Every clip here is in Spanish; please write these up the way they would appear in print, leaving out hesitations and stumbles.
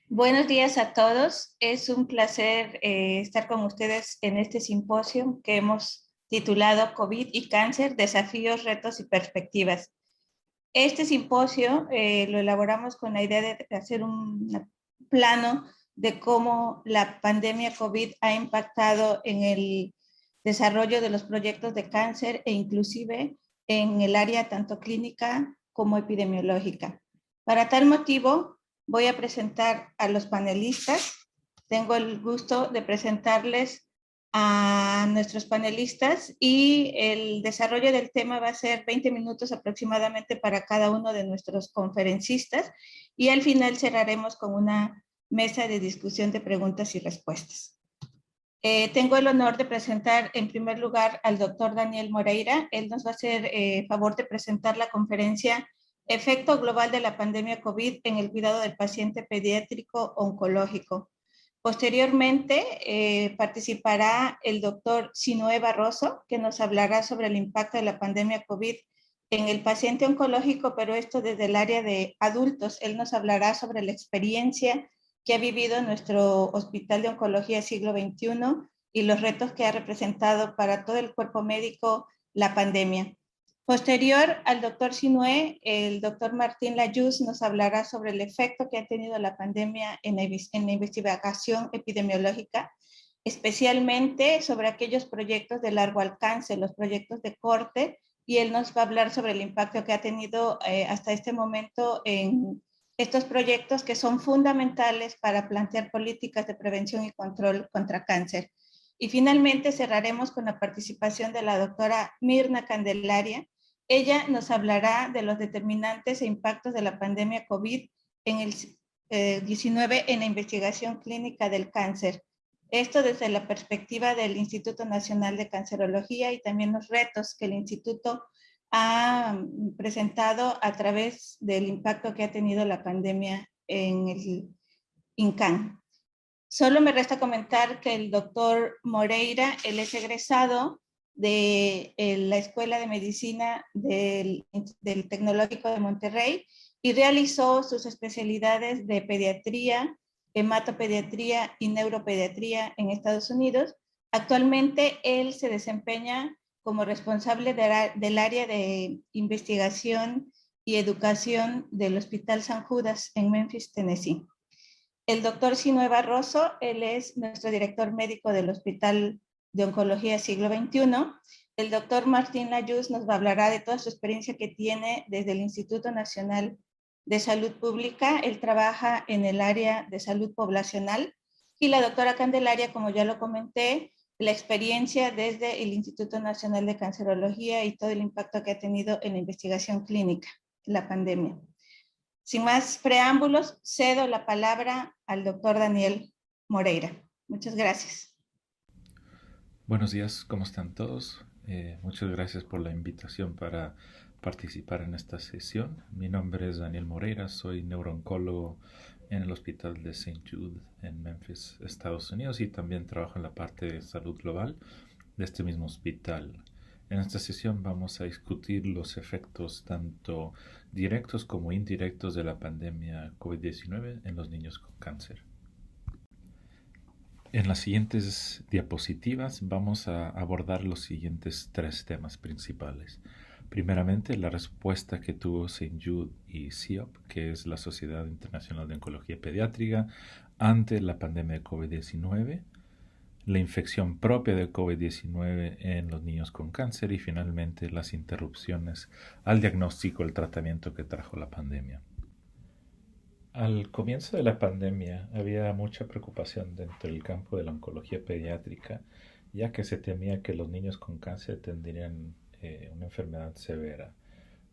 Buenos días a todos. Es un placer estar con ustedes en este simposio que hemos titulado COVID y cáncer, desafíos, retos y perspectivas. Este simposio lo elaboramos con la idea de hacer un plano de cómo la pandemia COVID ha impactado en el desarrollo de los proyectos de cáncer e inclusive en el área tanto clínica como epidemiológica. Para tal motivo, voy a presentar a los panelistas. Tengo el gusto de presentarles a nuestros panelistas y el desarrollo del tema va a ser 20 minutos aproximadamente para cada uno de nuestros conferencistas y al final cerraremos con una mesa de discusión de preguntas y respuestas. Tengo el honor de presentar en primer lugar al doctor Daniel Moreira. Él nos va a hacer favor de presentar la conferencia Efecto Global de la Pandemia COVID en el Cuidado del Paciente Pediátrico Oncológico. Posteriormente participará el doctor Sinoé Barroso, que nos hablará sobre el impacto de la pandemia COVID en el paciente oncológico, pero esto desde el área de adultos. Él nos hablará sobre la experiencia que ha vivido nuestro Hospital de Oncología Siglo XXI y los retos que ha representado para todo el cuerpo médico la pandemia. Posterior al doctor Sinué, el doctor Martín Layuz nos hablará sobre el efecto que ha tenido la pandemia en la investigación epidemiológica, especialmente sobre aquellos proyectos de largo alcance, los proyectos de corte, y él nos va a hablar sobre el impacto que ha tenido hasta este momento en estos proyectos que son fundamentales para plantear políticas de prevención y control contra cáncer. Y finalmente cerraremos con la participación de la doctora Mirna Candelaria. Ella nos hablará de los determinantes e impactos de la pandemia COVID en el 19 en la investigación clínica del cáncer. Esto desde la perspectiva del Instituto Nacional de Cancerología y también los retos que el instituto ha presentado a través del impacto que ha tenido la pandemia en el INCAN. Solo me resta comentar que el doctor Moreira, él es egresado de la Escuela de Medicina del Tecnológico de Monterrey y realizó sus especialidades de pediatría, hematopediatría y neuropediatría en Estados Unidos. Actualmente él se desempeña como responsable del área de investigación y educación del Hospital San Judas en Memphis, Tennessee. El doctor Sinoé Barroso, él es nuestro director médico del Hospital de Oncología Siglo XXI. El doctor Martín Layuz nos hablará de toda su experiencia que tiene desde el Instituto Nacional de Salud Pública. Él trabaja en el área de salud poblacional. Y la doctora Candelaria, como ya lo comenté, la experiencia desde el Instituto Nacional de Cancerología y todo el impacto que ha tenido en la investigación clínica, la pandemia. Sin más preámbulos, cedo la palabra al doctor Daniel Moreira. Muchas gracias. Buenos días, ¿cómo están todos? Muchas gracias por la invitación para participar en esta sesión. Mi nombre es Daniel Moreira, soy neurooncólogo en el Hospital de St. Jude en Memphis, Estados Unidos, y también trabajo en la parte de salud global de este mismo hospital. En esta sesión vamos a discutir los efectos tanto directos como indirectos de la pandemia COVID-19 en los niños con cáncer. En las siguientes diapositivas vamos a abordar los siguientes tres temas principales. Primeramente, la respuesta que tuvo St. Jude y SIOP, que es la Sociedad Internacional de Oncología Pediátrica, ante la pandemia de COVID-19, la infección propia de COVID-19 en los niños con cáncer y finalmente las interrupciones al diagnóstico y el tratamiento que trajo la pandemia. Al comienzo de la pandemia había mucha preocupación dentro del campo de la oncología pediátrica, ya que se temía que los niños con cáncer tendrían una enfermedad severa,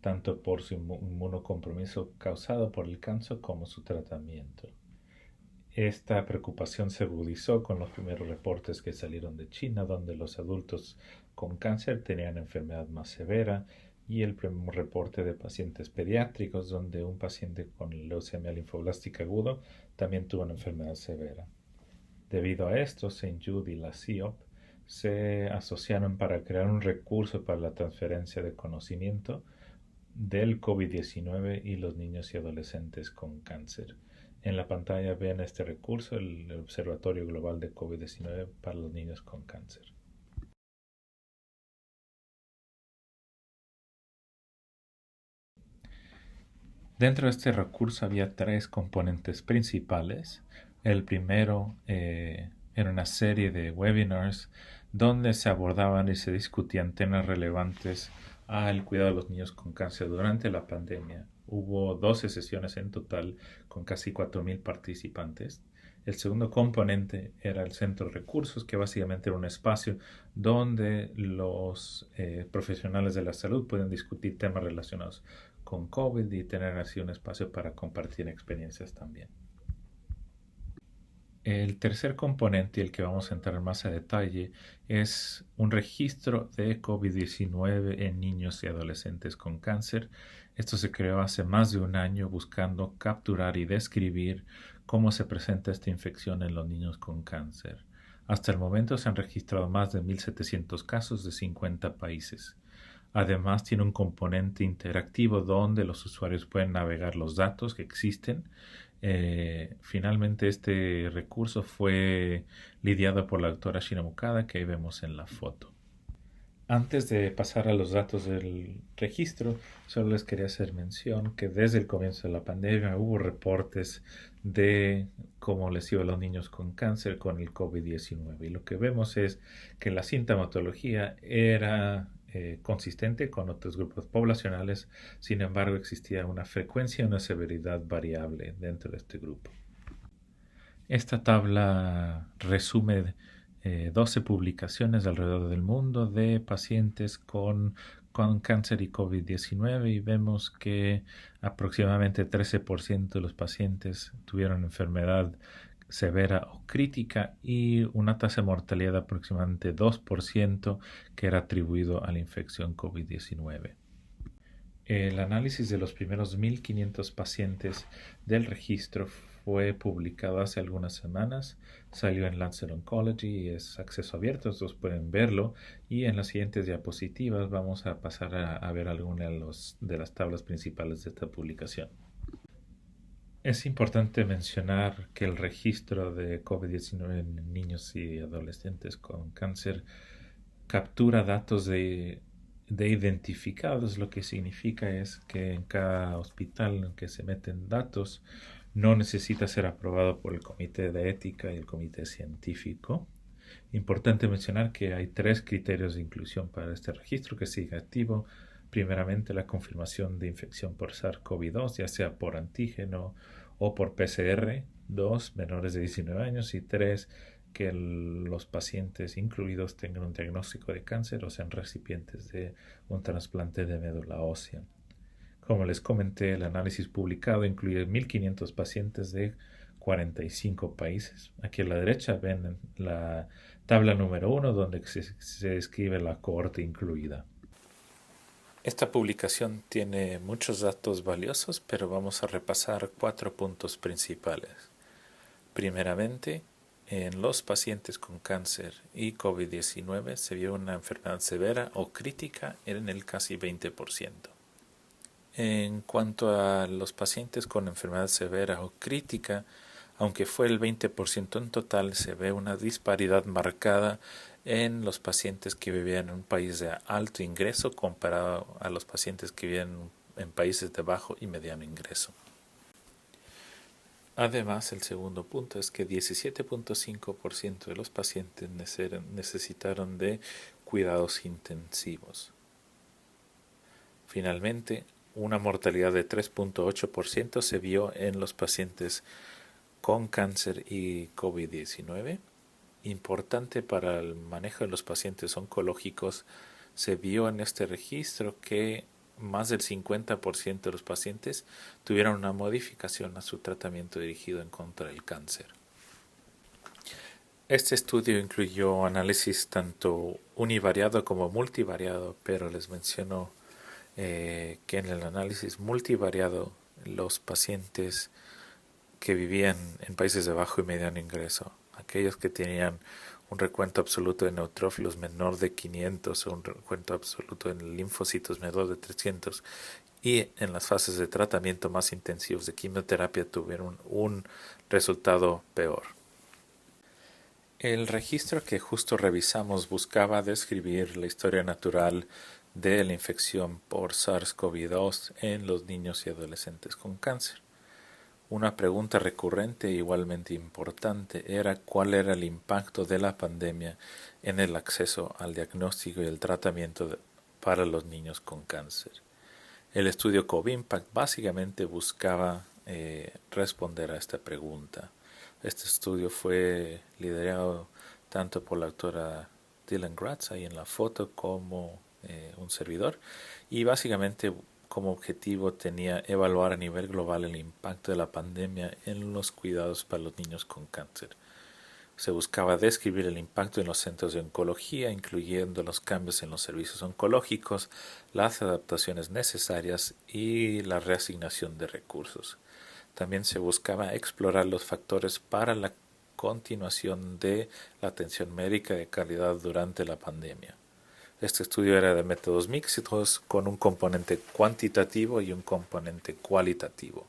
tanto por su inmunocompromiso causado por el cáncer como su tratamiento. Esta preocupación se agudizó con los primeros reportes que salieron de China, donde los adultos con cáncer tenían enfermedad más severa, y el primer reporte de pacientes pediátricos, donde un paciente con leucemia linfoblástica agudo también tuvo una enfermedad severa. Debido a esto, St. Jude y la CIOP se asociaron para crear un recurso para la transferencia de conocimiento del COVID-19 y los niños y adolescentes con cáncer. En la pantalla ven este recurso, el Observatorio Global de COVID-19 para los niños con cáncer. Dentro de este recurso había tres componentes principales. El primero era una serie de webinars donde se abordaban y se discutían temas relevantes al cuidado de los niños con cáncer durante la pandemia. Hubo 12 sesiones en total con casi 4.000 participantes. El segundo componente era el centro de recursos, que básicamente era un espacio donde los profesionales de la salud pueden discutir temas relacionados con COVID y tener así un espacio para compartir experiencias también. El tercer componente, y el que vamos a entrar más a detalle, es un registro de COVID-19 en niños y adolescentes con cáncer. Esto se creó hace más de un año buscando capturar y describir cómo se presenta esta infección en los niños con cáncer. Hasta el momento se han registrado más de 1.700 casos de 50 países. Además, tiene un componente interactivo donde los usuarios pueden navegar los datos que existen. Finalmente, este recurso fue lidiado por la doctora Shinomukada, que ahí vemos en la foto. Antes de pasar a los datos del registro, solo les quería hacer mención que desde el comienzo de la pandemia hubo reportes de cómo les iba a los niños con cáncer con el COVID-19. Y lo que vemos es que la sintomatología era consistente con otros grupos poblacionales, sin embargo existía una frecuencia y una severidad variable dentro de este grupo. Esta tabla resume 12 publicaciones alrededor del mundo de pacientes con cáncer y COVID-19 y vemos que aproximadamente 13% de los pacientes tuvieron enfermedad severa o crítica y una tasa de mortalidad de aproximadamente 2% que era atribuido a la infección COVID-19. El análisis de los primeros 1.500 pacientes del registro fue publicado hace algunas semanas, salió en Lancet Oncology y es acceso abierto, todos pueden verlo, y en las siguientes diapositivas vamos a pasar a ver algunas de las tablas principales de esta publicación. Es importante mencionar que el registro de COVID-19 en niños y adolescentes con cáncer captura datos de identificados. Lo que significa es que en cada hospital en que se meten datos no necesita ser aprobado por el comité de ética y el comité científico. Importante mencionar que hay 3 criterios de inclusión para este registro que sigue activo. Primeramente, la confirmación de infección por SARS-CoV-2, ya sea por antígeno o por PCR. 2, menores de 19 años. Y 3, que los pacientes incluidos tengan un diagnóstico de cáncer o sean recipientes de un trasplante de médula ósea. Como les comenté, el análisis publicado incluye 1.500 pacientes de 45 países. Aquí a la derecha ven la tabla número 1 donde se describe la cohorte incluida. Esta publicación tiene muchos datos valiosos, pero vamos a repasar 4 puntos principales. Primeramente, en los pacientes con cáncer y COVID-19 se vio una enfermedad severa o crítica en el casi 20%. En cuanto a los pacientes con enfermedad severa o crítica, aunque fue el 20% en total, se ve una disparidad marcada en los pacientes que vivían en un país de alto ingreso comparado a los pacientes que vivían en países de bajo y mediano ingreso. Además, el segundo punto es que 17.5% de los pacientes necesitaron de cuidados intensivos. Finalmente, una mortalidad de 3.8% se vio en los pacientes con cáncer y COVID-19. Importante para el manejo de los pacientes oncológicos, se vio en este registro que más del 50% de los pacientes tuvieron una modificación a su tratamiento dirigido en contra del cáncer. Este estudio incluyó análisis tanto univariado como multivariado, pero les menciono que en el análisis multivariado los pacientes que vivían en países de bajo y mediano ingreso, aquellos que tenían un recuento absoluto de neutrófilos menor de 500 o un recuento absoluto de linfocitos menor de 300 y en las fases de tratamiento más intensivos de quimioterapia tuvieron un resultado peor. El registro que justo revisamos buscaba describir la historia natural de la infección por SARS-CoV-2 en los niños y adolescentes con cáncer. Una pregunta recurrente e igualmente importante era cuál era el impacto de la pandemia en el acceso al diagnóstico y el tratamiento para los niños con cáncer. El estudio COVIMPACT básicamente buscaba responder a esta pregunta. Este estudio fue liderado tanto por la doctora Dylan Gratz ahí en la foto como un servidor, y básicamente como objetivo tenía evaluar a nivel global el impacto de la pandemia en los cuidados para los niños con cáncer. Se buscaba describir el impacto en los centros de oncología, incluyendo los cambios en los servicios oncológicos, las adaptaciones necesarias y la reasignación de recursos. También se buscaba explorar los factores para la continuación de la atención médica de calidad durante la pandemia. Este estudio era de métodos mixtos con un componente cuantitativo y un componente cualitativo.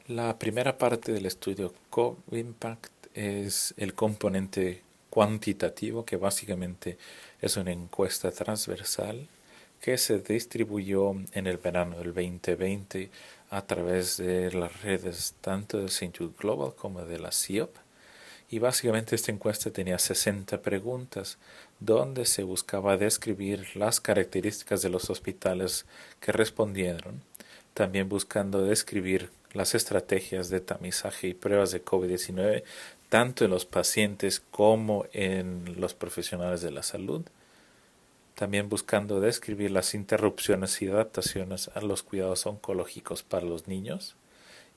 La primera parte del estudio COVIMPACT es el componente cuantitativo, que básicamente es una encuesta transversal que se distribuyó en el verano del 2020 a través de las redes tanto de St. Jude Global como de la CIOP. Y básicamente esta encuesta tenía 60 preguntas, donde se buscaba describir las características de los hospitales que respondieron, también buscando describir las estrategias de tamizaje y pruebas de COVID-19, tanto en los pacientes como en los profesionales de la salud, también buscando describir las interrupciones y adaptaciones a los cuidados oncológicos para los niños,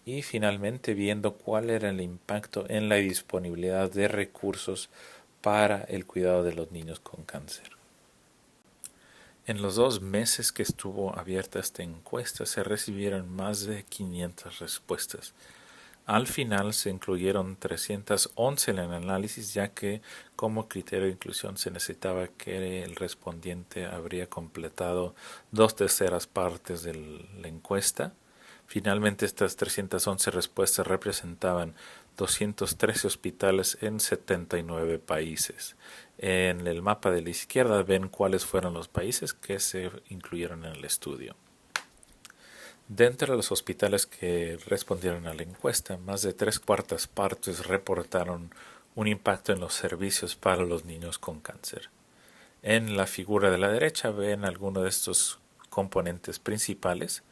y finalmente viendo cuál era el impacto en la disponibilidad de recursos para el cuidado de los niños con cáncer. En los 2 meses que estuvo abierta esta encuesta se recibieron más de 500 respuestas. Al final se incluyeron 311 en el análisis, ya que como criterio de inclusión se necesitaba que el respondiente habría completado 2/3 partes de la encuesta. Finalmente, estas 311 respuestas representaban 213 hospitales en 79 países. En el mapa de la izquierda ven cuáles fueron los países que se incluyeron en el estudio. Dentro de los hospitales que respondieron a la encuesta, más de 3/4 partes reportaron un impacto en los servicios para los niños con cáncer. En la figura de la derecha ven algunos de estos componentes principales.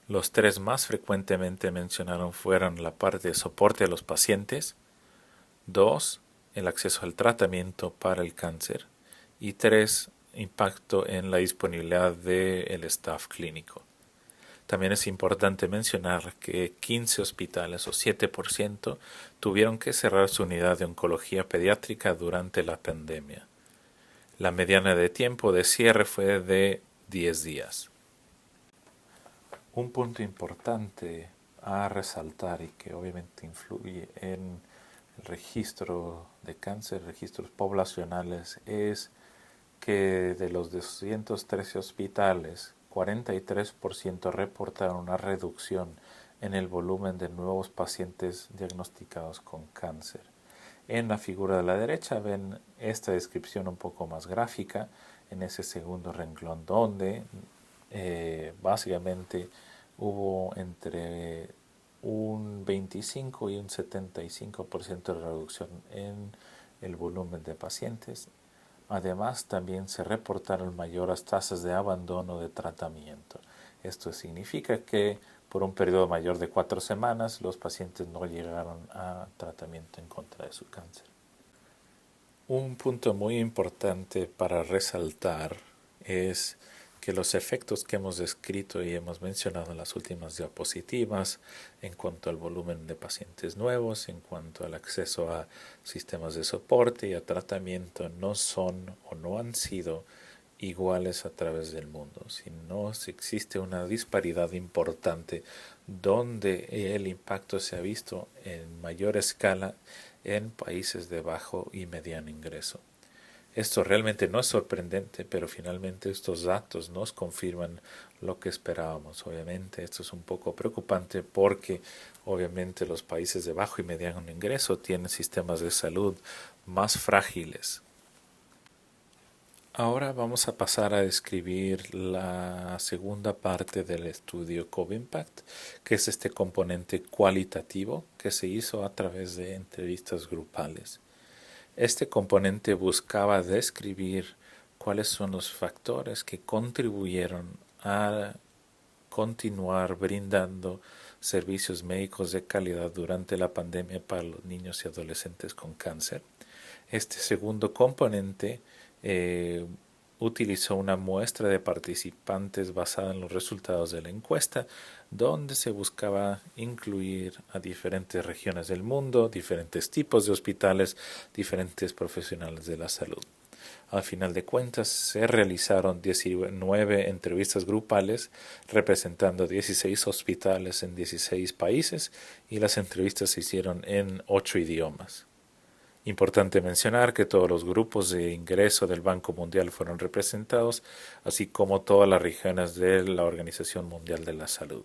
Los 3 más frecuentemente mencionaron fueron la parte de soporte a los pacientes, 2, el acceso al tratamiento para el cáncer, y 3, impacto en la disponibilidad del staff clínico. También es importante mencionar que 15 hospitales o 7% tuvieron que cerrar su unidad de oncología pediátrica durante la pandemia. La mediana de tiempo de cierre fue de 10 días. Un punto importante a resaltar y que obviamente influye en el registro de cáncer, registros poblacionales, es que de los 213 hospitales, 43% reportaron una reducción en el volumen de nuevos pacientes diagnosticados con cáncer. En la figura de la derecha ven esta descripción un poco más gráfica en ese segundo renglón, donde básicamente hubo entre un 25 y un 75% de reducción en el volumen de pacientes. Además, también se reportaron mayores tasas de abandono de tratamiento. Esto significa que por un periodo mayor de 4 semanas los pacientes no llegaron a tratamiento en contra de su cáncer. Un punto muy importante para resaltar es que los efectos que hemos descrito y hemos mencionado en las últimas diapositivas en cuanto al volumen de pacientes nuevos, en cuanto al acceso a sistemas de soporte y a tratamiento, no son o no han sido iguales a través del mundo, sino existe una disparidad importante donde el impacto se ha visto en mayor escala en países de bajo y mediano ingreso. Esto realmente no es sorprendente, pero finalmente estos datos nos confirman lo que esperábamos. Obviamente esto es un poco preocupante porque obviamente los países de bajo y mediano ingreso tienen sistemas de salud más frágiles. Ahora vamos a pasar a describir la segunda parte del estudio COVIMPACT, que es este componente cualitativo que se hizo a través de entrevistas grupales. Este componente buscaba describir cuáles son los factores que contribuyeron a continuar brindando servicios médicos de calidad durante la pandemia para los niños y adolescentes con cáncer. Este segundo componente utilizó una muestra de participantes basada en los resultados de la encuesta, donde se buscaba incluir a diferentes regiones del mundo, diferentes tipos de hospitales, diferentes profesionales de la salud. Al final de cuentas, se realizaron 19 entrevistas grupales representando 16 hospitales en 16 países y las entrevistas se hicieron en 8 idiomas. Importante mencionar que todos los grupos de ingreso del Banco Mundial fueron representados, así como todas las regiones de la Organización Mundial de la Salud.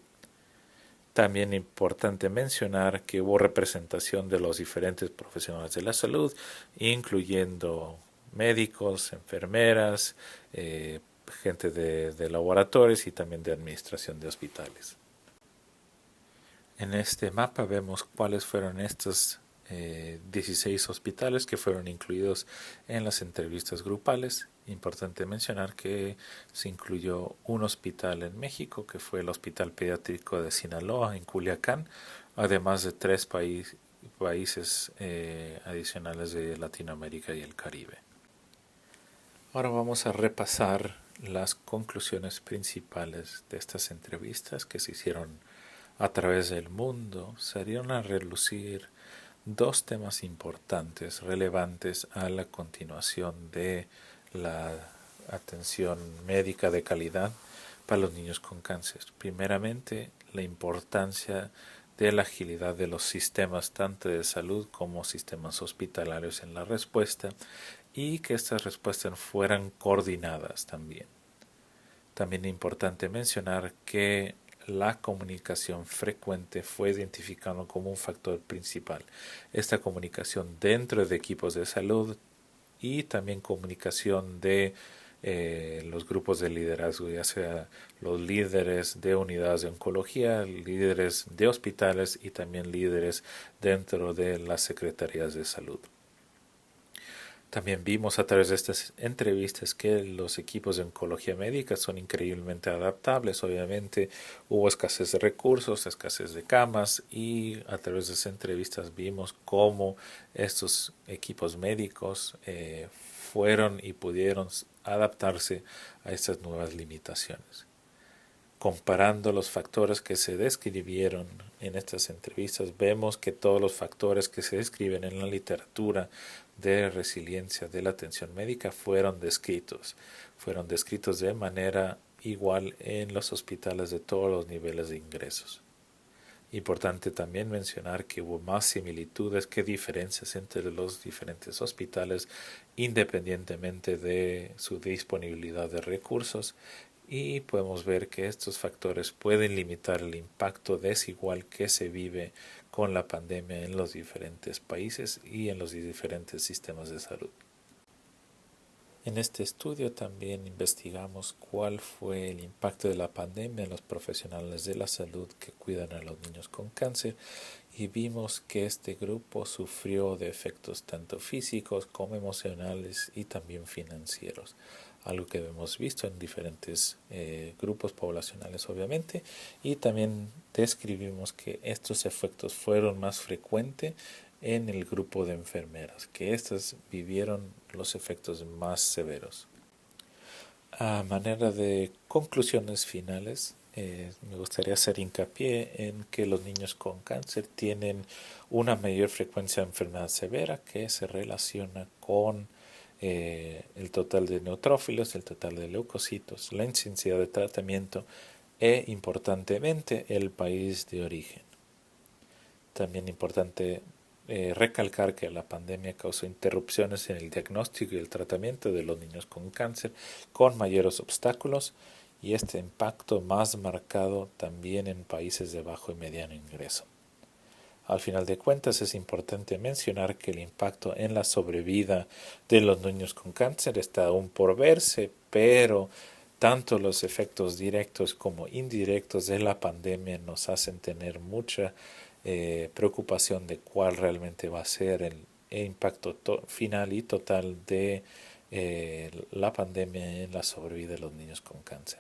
También importante mencionar que hubo representación de los diferentes profesionales de la salud, incluyendo médicos, enfermeras, gente de laboratorios y también de administración de hospitales. En este mapa vemos cuáles fueron estos 16 hospitales que fueron incluidos en las entrevistas grupales. Importante mencionar que se incluyó un hospital en México, que fue el Hospital Pediátrico de Sinaloa, en Culiacán, además de 3 países adicionales de Latinoamérica y el Caribe. Ahora vamos a repasar las conclusiones principales de estas entrevistas que se hicieron a través del mundo. Se dieron a relucir 2 temas importantes relevantes a la continuación de la atención médica de calidad para los niños con cáncer. Primeramente, la importancia de la agilidad de los sistemas tanto de salud como sistemas hospitalarios en la respuesta y que estas respuestas fueran coordinadas también. También es importante mencionar que la comunicación frecuente fue identificada como un factor principal. Esta comunicación dentro de equipos de salud y también comunicación de los grupos de liderazgo, ya sea los líderes de unidades de oncología, líderes de hospitales y también líderes dentro de las secretarías de salud. También vimos a través de estas entrevistas que los equipos de oncología médica son increíblemente adaptables. Obviamente hubo escasez de recursos, escasez de camas y a través de esas entrevistas vimos cómo estos equipos médicos fueron y pudieron adaptarse a estas nuevas limitaciones. Comparando los factores que se describieron en estas entrevistas, vemos que todos los factores que se describen en la literatura de resiliencia de la atención médica fueron descritos de manera igual en los hospitales de todos los niveles de ingresos. Importante también mencionar que hubo más similitudes que diferencias entre los diferentes hospitales independientemente de su disponibilidad de recursos. Y podemos ver que estos factores pueden limitar el impacto desigual que se vive con la pandemia en los diferentes países y en los diferentes sistemas de salud. En este estudio también investigamos cuál fue el impacto de la pandemia en los profesionales de la salud que cuidan a los niños con cáncer y vimos que este grupo sufrió de efectos tanto físicos como emocionales y también financieros. Algo que hemos visto en diferentes grupos poblacionales obviamente, y también describimos que estos efectos fueron más frecuentes en el grupo de enfermeras, que éstas vivieron los efectos más severos. A manera de conclusiones finales, me gustaría hacer hincapié en que los niños con cáncer tienen una mayor frecuencia de enfermedad severa que se relaciona con el total de neutrófilos, el total de leucocitos, la intensidad de tratamiento e, importantemente, el país de origen. También importante recalcar que la pandemia causó interrupciones en el diagnóstico y el tratamiento de los niños con cáncer con mayores obstáculos y este impacto más marcado también en países de bajo y mediano ingreso. Al final de cuentas es importante mencionar que el impacto en la sobrevida de los niños con cáncer está aún por verse, pero tanto los efectos directos como indirectos de la pandemia nos hacen tener mucha preocupación de cuál realmente va a ser el impacto final y total de la pandemia en la sobrevida de los niños con cáncer.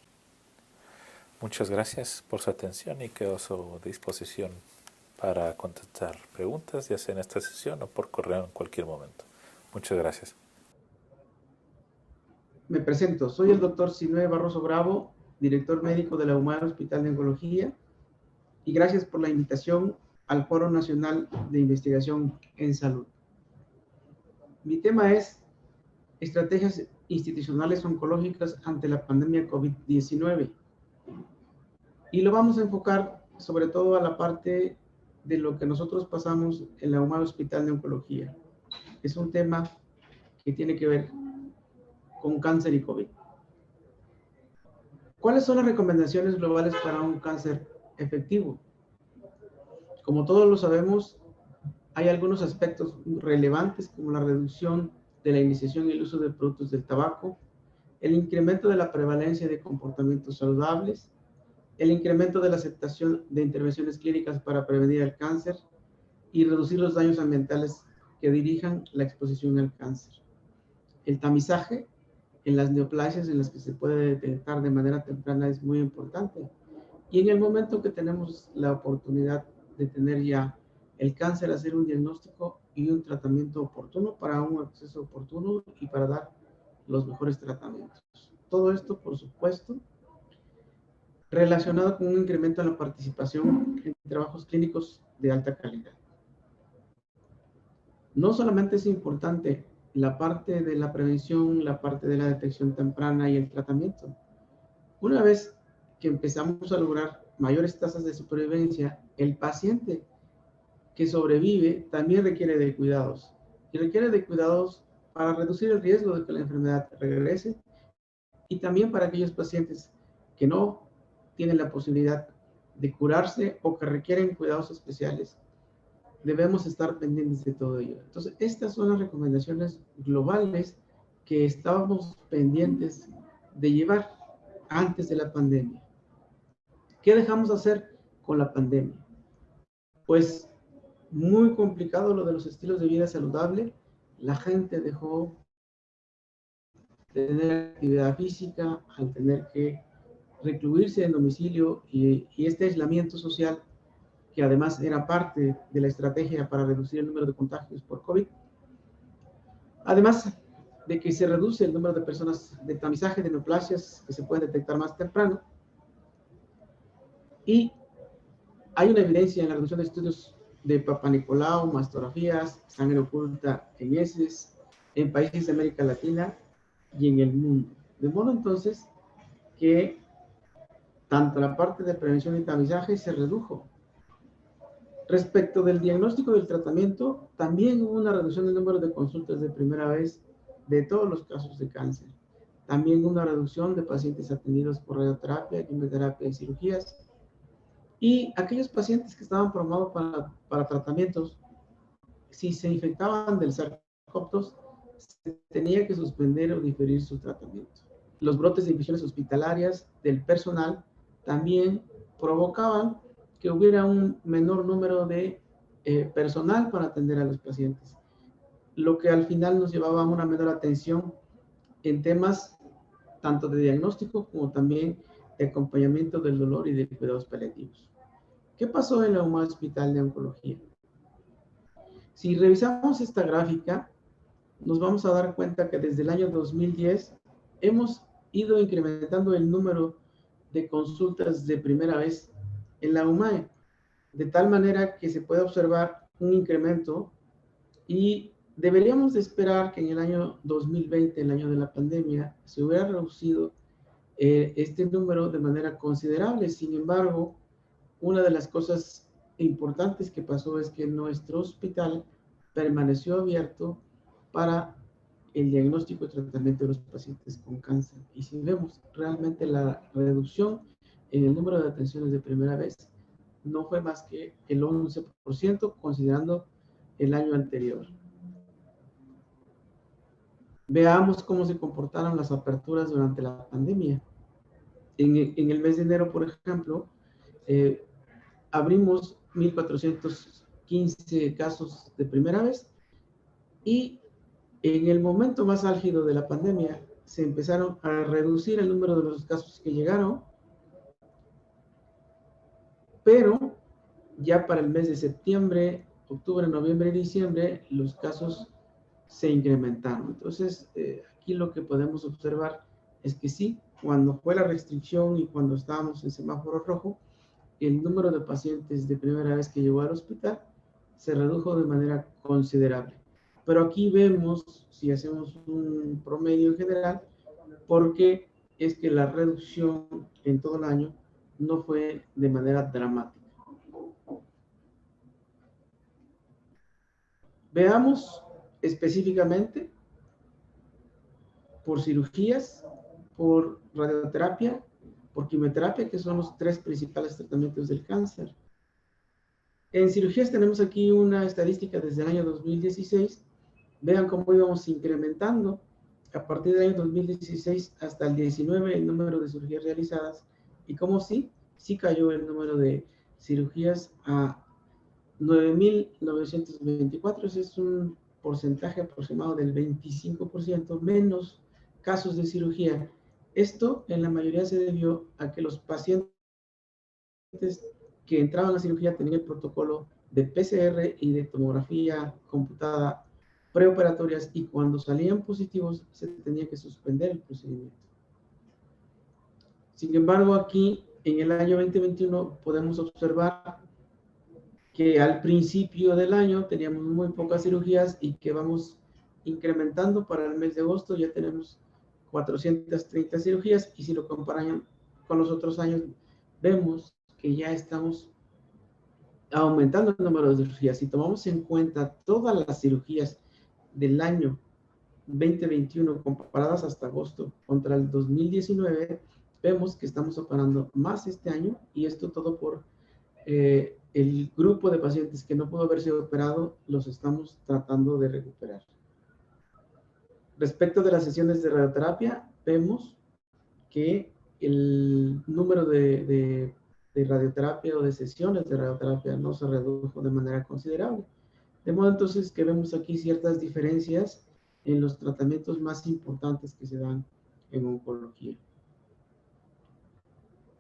Muchas gracias por su atención y quedo a su disposición para contestar preguntas, ya sea en esta sesión o por correo en cualquier momento. Muchas gracias. Me presento, soy el doctor Sinué Barroso Bravo, director médico de la UMAR Hospital de Oncología, y gracias por la invitación al Foro Nacional de Investigación en Salud. Mi tema es estrategias institucionales oncológicas ante la pandemia COVID-19. Y lo vamos a enfocar sobre todo a la parte de lo que nosotros pasamos en la UMAR Hospital de Oncología. Es un tema que tiene que ver con cáncer y COVID. ¿Cuáles son las recomendaciones globales para un cáncer efectivo? Como todos lo sabemos, hay algunos aspectos relevantes como la reducción de la iniciación y el uso de productos del tabaco, el incremento de la prevalencia de comportamientos saludables, el incremento de la aceptación de intervenciones clínicas para prevenir el cáncer y reducir los daños ambientales que dirijan la exposición al cáncer. El tamizaje en las neoplasias en las que se puede detectar de manera temprana es muy importante. Y en el momento que tenemos la oportunidad de tener ya el cáncer, hacer un diagnóstico y un tratamiento oportuno para un acceso oportuno y para dar los mejores tratamientos. Todo esto, por supuesto, relacionado con un incremento en la participación en trabajos clínicos de alta calidad. No solamente es importante la parte de la prevención, la parte de la detección temprana y el tratamiento. Una vez que empezamos a lograr mayores tasas de supervivencia, el paciente que sobrevive también requiere de cuidados. Y requiere de cuidados para reducir el riesgo de que la enfermedad regrese y también para aquellos pacientes que no tienen la posibilidad de curarse o que requieren cuidados especiales. Debemos estar pendientes de todo ello. Entonces, estas son las recomendaciones globales que estábamos pendientes de llevar antes de la pandemia. ¿Qué dejamos de hacer con la pandemia? Pues muy complicado lo de los estilos de vida saludable. La gente dejó de tener actividad física al tener que recluirse en domicilio y este aislamiento social, que además era parte de la estrategia para reducir el número de contagios por COVID. Además de que se reduce el número de personas de tamizaje de neoplasias que se pueden detectar más temprano. Y hay una evidencia en la reducción de estudios de Papa Nicolau, mastografías, sangre oculta en heces, en países de América Latina y en el mundo. De modo entonces que tanto la parte de prevención y tamizaje se redujo. Respecto del diagnóstico y del tratamiento, también hubo una reducción del número de consultas de primera vez de todos los casos de cáncer. También una reducción de pacientes atendidos por radioterapia, quimioterapia y cirugías. Y aquellos pacientes que estaban programados para tratamientos, si se infectaban del SARS-CoV-2, se tenía que suspender o diferir su tratamiento. Los brotes de infecciones hospitalarias del personal también provocaban que hubiera un menor número de personal para atender a los pacientes, lo que al final nos llevaba a una menor atención en temas tanto de diagnóstico como también de acompañamiento del dolor y de cuidados paliativos. ¿Qué pasó en la UMAR Hospital de Oncología? Si revisamos esta gráfica, nos vamos a dar cuenta que desde el año 2010 hemos ido incrementando el número de consultas de primera vez en la UMAE, de tal manera que se puede observar un incremento y deberíamos de esperar que en el año 2020, el año de la pandemia, se hubiera reducido este número de manera considerable. Sin embargo, una de las cosas importantes que pasó es que nuestro hospital permaneció abierto para el diagnóstico y tratamiento de los pacientes con cáncer. Y si vemos realmente la reducción en el número de atenciones de primera vez, no fue más que el 11% considerando el año anterior. Veamos cómo se comportaron las aperturas durante la pandemia. En el mes de enero, por ejemplo, abrimos 1.415 casos de primera vez y en el momento más álgido de la pandemia se empezaron a reducir el número de los casos que llegaron, pero ya para el mes de septiembre, octubre, noviembre y diciembre, los casos se incrementaron. Entonces, aquí lo que podemos observar es que sí, cuando fue la restricción y cuando estábamos en semáforo rojo, el número de pacientes de primera vez que llegó al hospital se redujo de manera considerable. Pero aquí vemos, si hacemos un promedio general, porque es que la reducción en todo el año no fue de manera dramática. Veamos específicamente por cirugías, por radioterapia, por quimioterapia, que son los tres principales tratamientos del cáncer. En cirugías tenemos aquí una estadística desde el año 2016. Vean cómo íbamos incrementando a partir del año 2016 hasta el 19 el número de cirugías realizadas y cómo sí cayó el número de cirugías a 9.924. Ese es un porcentaje aproximado del 25% menos casos de cirugía. Esto en la mayoría se debió a que los pacientes que entraban a cirugía tenían el protocolo de PCR y de tomografía computada preoperatorias y cuando salían positivos se tenía que suspender el procedimiento. Sin embargo, aquí en el año 2021 podemos observar que al principio del año teníamos muy pocas cirugías y que vamos incrementando. Para el mes de agosto ya tenemos 430 cirugías y si lo comparan con los otros años vemos que ya estamos aumentando el número de cirugías. Si tomamos en cuenta todas las cirugías del año 2021 comparadas hasta agosto contra el 2019, vemos que estamos operando más este año y esto todo por el grupo de pacientes que no pudo haberse operado, los estamos tratando de recuperar. Respecto de las sesiones de radioterapia, vemos que el número de radioterapia o de sesiones de radioterapia no se redujo de manera considerable. De modo entonces que vemos aquí ciertas diferencias en los tratamientos más importantes que se dan en oncología.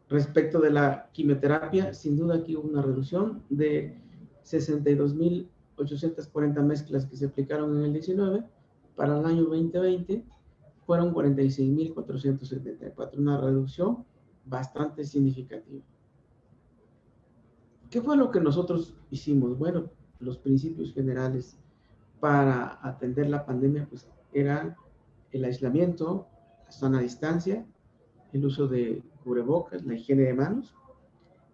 Respecto de la quimioterapia, sin duda aquí hubo una reducción de 62.840 mezclas que se aplicaron en el 19. Para el año 2020 fueron 46.474, una reducción bastante significativa. ¿Qué fue lo que nosotros hicimos? Bueno, los principios generales para atender la pandemia pues eran el aislamiento, la sana distancia, el uso de cubrebocas, la higiene de manos,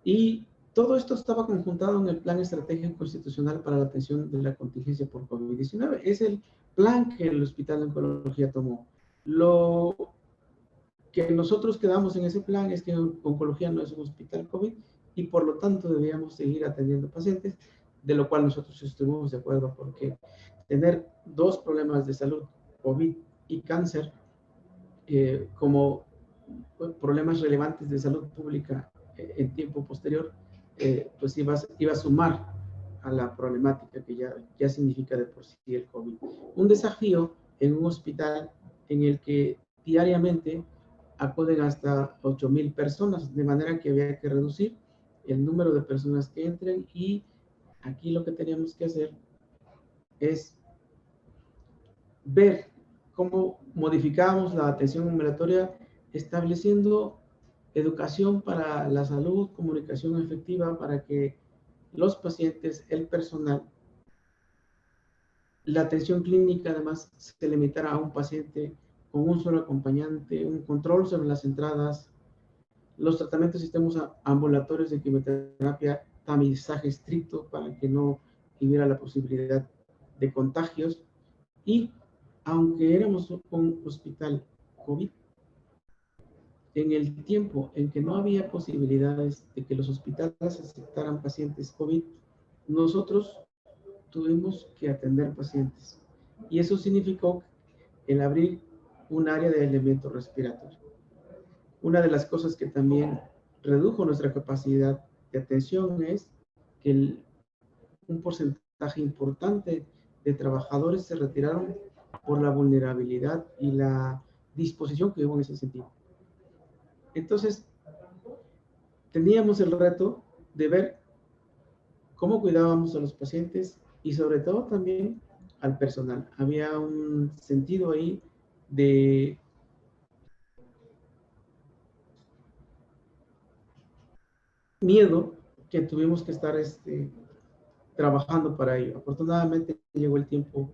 y todo esto estaba conjuntado en el Plan Estratégico Institucional para la Atención de la Contingencia por COVID-19. Es el plan que el Hospital de Oncología tomó. Lo que nosotros quedamos en ese plan es que oncología no es un hospital COVID y por lo tanto debíamos seguir atendiendo pacientes, de lo cual nosotros estuvimos de acuerdo porque tener dos problemas de salud, COVID y cáncer, como problemas relevantes de salud pública en tiempo posterior, pues iba a sumar a la problemática que ya significa de por sí el COVID. Un desafío en un hospital en el que diariamente acuden hasta 8.000 personas, de manera que había que reducir el número de personas que entren y aquí lo que teníamos que hacer es ver cómo modificamos la atención ambulatoria estableciendo educación para la salud, comunicación efectiva para que los pacientes, el personal, la atención clínica además se limitara a un paciente con un solo acompañante, un control sobre las entradas, los tratamientos y sistemas ambulatorios de quimioterapia tamizaje estricto para que no hubiera la posibilidad de contagios. Y aunque éramos un hospital COVID, en el tiempo en que no había posibilidades de que los hospitales aceptaran pacientes COVID, nosotros tuvimos que atender pacientes. Y eso significó el abrir un área de elementos respiratorios. Una de las cosas que también redujo nuestra capacidad de atención es que un porcentaje importante de trabajadores se retiraron por la vulnerabilidad y la disposición que hubo en ese sentido. Entonces, teníamos el reto de ver cómo cuidábamos a los pacientes y sobre todo también al personal. Había un sentido ahí de miedo que tuvimos que estar trabajando para ello. Afortunadamente llegó el tiempo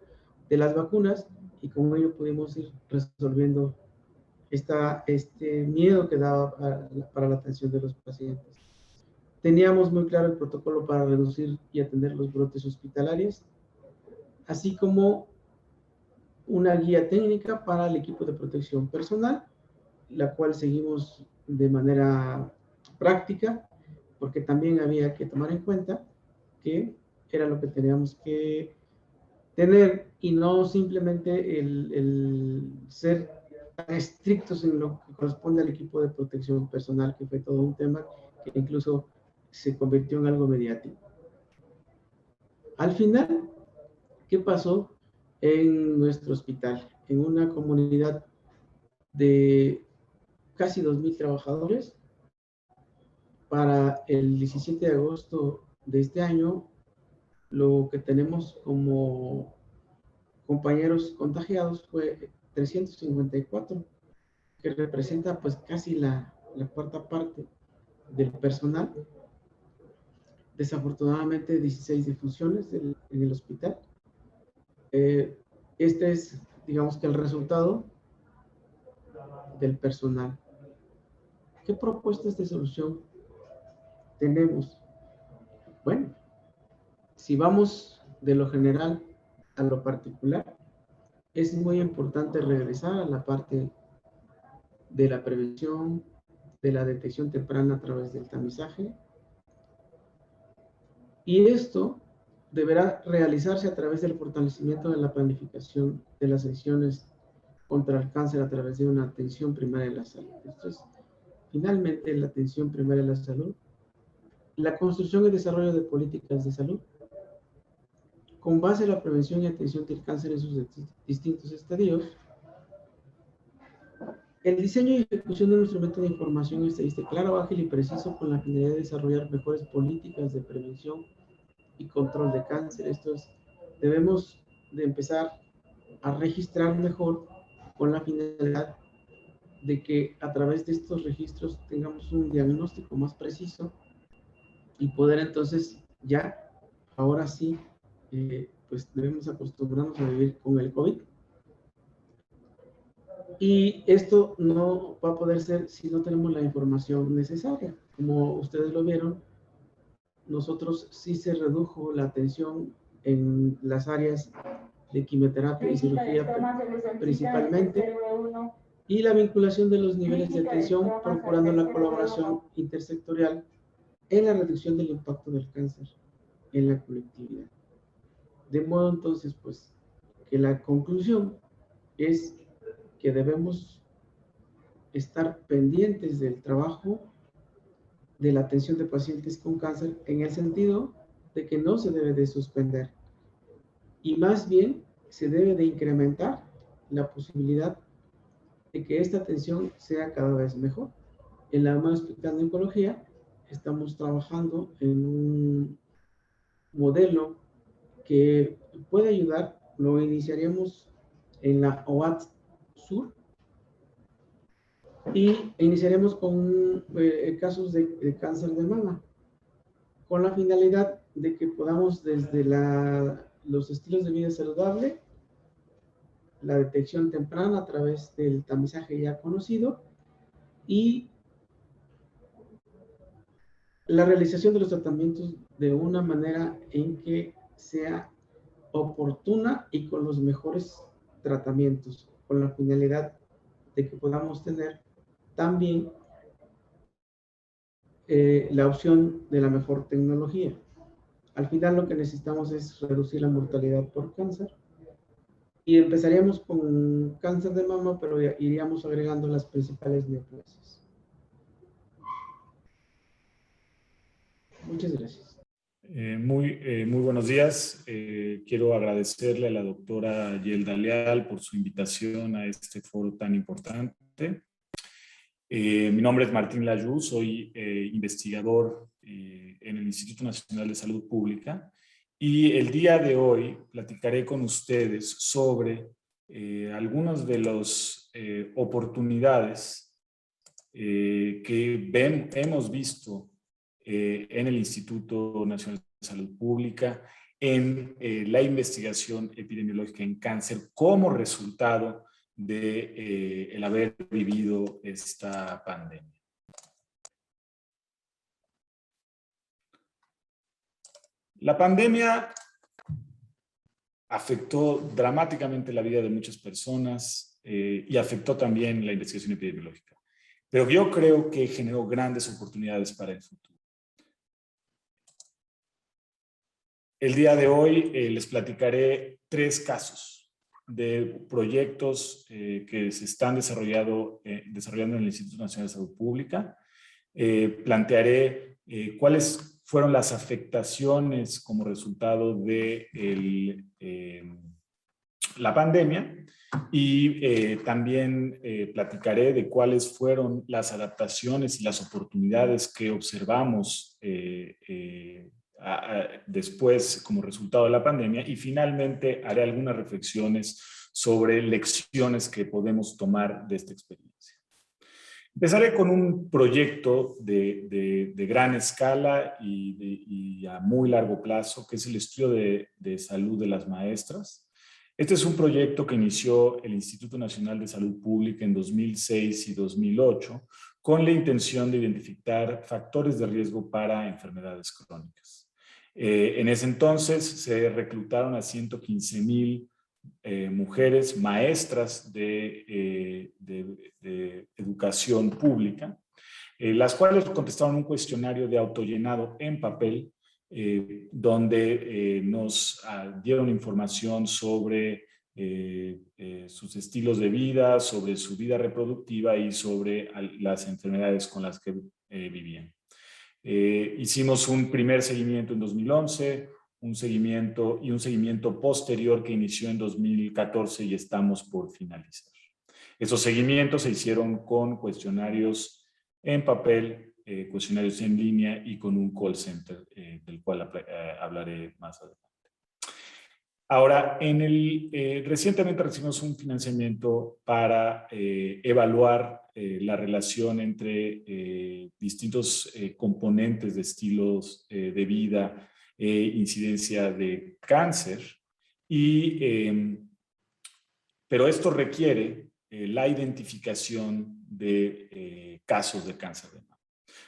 de las vacunas y con ello pudimos ir resolviendo este miedo que daba para la atención de los pacientes. Teníamos muy claro el protocolo para reducir y atender los brotes hospitalarios, así como una guía técnica para el equipo de protección personal, la cual seguimos de manera práctica, porque también había que tomar en cuenta que era lo que teníamos que tener y no simplemente el ser tan estrictos en lo que corresponde al equipo de protección personal, que fue todo un tema que incluso se convirtió en algo mediático. Al final, ¿qué pasó en nuestro hospital? En una comunidad de casi 2,000 trabajadores, para el 17 de agosto de este año, lo que tenemos como compañeros contagiados fue 354, que representa pues casi la cuarta parte del personal. Desafortunadamente 16 defunciones en el hospital. Este es, digamos que el resultado del personal. ¿Qué propuestas de solución tenemos? Bueno, si vamos de lo general a lo particular, es muy importante regresar a la parte de la prevención, de la detección temprana a través del tamizaje. Y esto deberá realizarse a través del fortalecimiento de la planificación de las acciones contra el cáncer a través de una atención primaria de la salud. Esto es, finalmente, la atención primaria de la salud, la construcción y desarrollo de políticas de salud, con base en la prevención y atención del cáncer en sus distintos estadios, el diseño y ejecución de un instrumento de información estadística claro, ágil y preciso con la finalidad de desarrollar mejores políticas de prevención y control de cáncer. Esto es, debemos de empezar a registrar mejor con la finalidad de que a través de estos registros tengamos un diagnóstico más preciso y poder entonces ya, ahora sí, pues debemos acostumbrarnos a vivir con el COVID. Y esto no va a poder ser si no tenemos la información necesaria. Como ustedes lo vieron, nosotros sí se redujo la atención en las áreas de quimioterapia y cirugía principalmente, y la vinculación de los niveles de atención, procurando la colaboración intersectorial en la reducción del impacto del cáncer en la colectividad. De modo entonces, pues, que la conclusión es que debemos estar pendientes del trabajo de la atención de pacientes con cáncer en el sentido de que no se debe de suspender y más bien se debe de incrementar la posibilidad de que esta atención sea cada vez mejor. En la Armada Hospital de Oncología estamos trabajando en un modelo que puede ayudar. Lo iniciaríamos en la OAT Sur y iniciaremos con casos de cáncer de mama, con la finalidad de que podamos desde los estilos de vida saludable, la detección temprana a través del tamizaje ya conocido y la realización de los tratamientos de una manera en que sea oportuna y con los mejores tratamientos, con la finalidad de que podamos tener también la opción de la mejor tecnología. Al final lo que necesitamos es reducir la mortalidad por cáncer y empezaríamos con cáncer de mama, pero iríamos agregando las principales neoplasias. Muchas gracias. Muy buenos días. Quiero agradecerle a la doctora Yelda Leal por su invitación a este foro tan importante. Mi nombre es Martín Layú, soy investigador en el Instituto Nacional de Salud Pública y el día de hoy platicaré con ustedes sobre algunas de las oportunidades que hemos visto en el Instituto Nacional de Salud Pública en la investigación epidemiológica en cáncer como resultado de el haber vivido esta pandemia. La pandemia afectó dramáticamente la vida de muchas personas y afectó también la investigación epidemiológica. Pero yo creo que generó grandes oportunidades para el futuro. El día de hoy les platicaré 3 casos de proyectos que se están desarrollando en el Instituto Nacional de Salud Pública. Plantearé cuáles fueron las afectaciones como resultado de la pandemia y también platicaré de cuáles fueron las adaptaciones y las oportunidades que observamos después como resultado de la pandemia y finalmente haré algunas reflexiones sobre lecciones que podemos tomar de esta experiencia. Empezaré con un proyecto de gran escala y a muy largo plazo, que es el estudio de salud de las maestras. Este es un proyecto que inició el Instituto Nacional de Salud Pública en 2006 y 2008 con la intención de identificar factores de riesgo para enfermedades crónicas. En ese entonces se reclutaron a 115,000 mujeres maestras de educación pública, las cuales contestaron un cuestionario de autollenado en papel, donde nos dieron información sobre sus estilos de vida, sobre su vida reproductiva y sobre las enfermedades con las que vivían. Hicimos un primer seguimiento en 2011, un seguimiento posterior que inició en 2014 y estamos por finalizar. Esos seguimientos se hicieron con cuestionarios en papel, cuestionarios en línea y con un call center, del cual hablaré más adelante. Ahora, recientemente recibimos un financiamiento para evaluar la relación entre distintos componentes de estilos de vida e incidencia de cáncer, pero esto requiere la identificación de casos de cáncer de mama.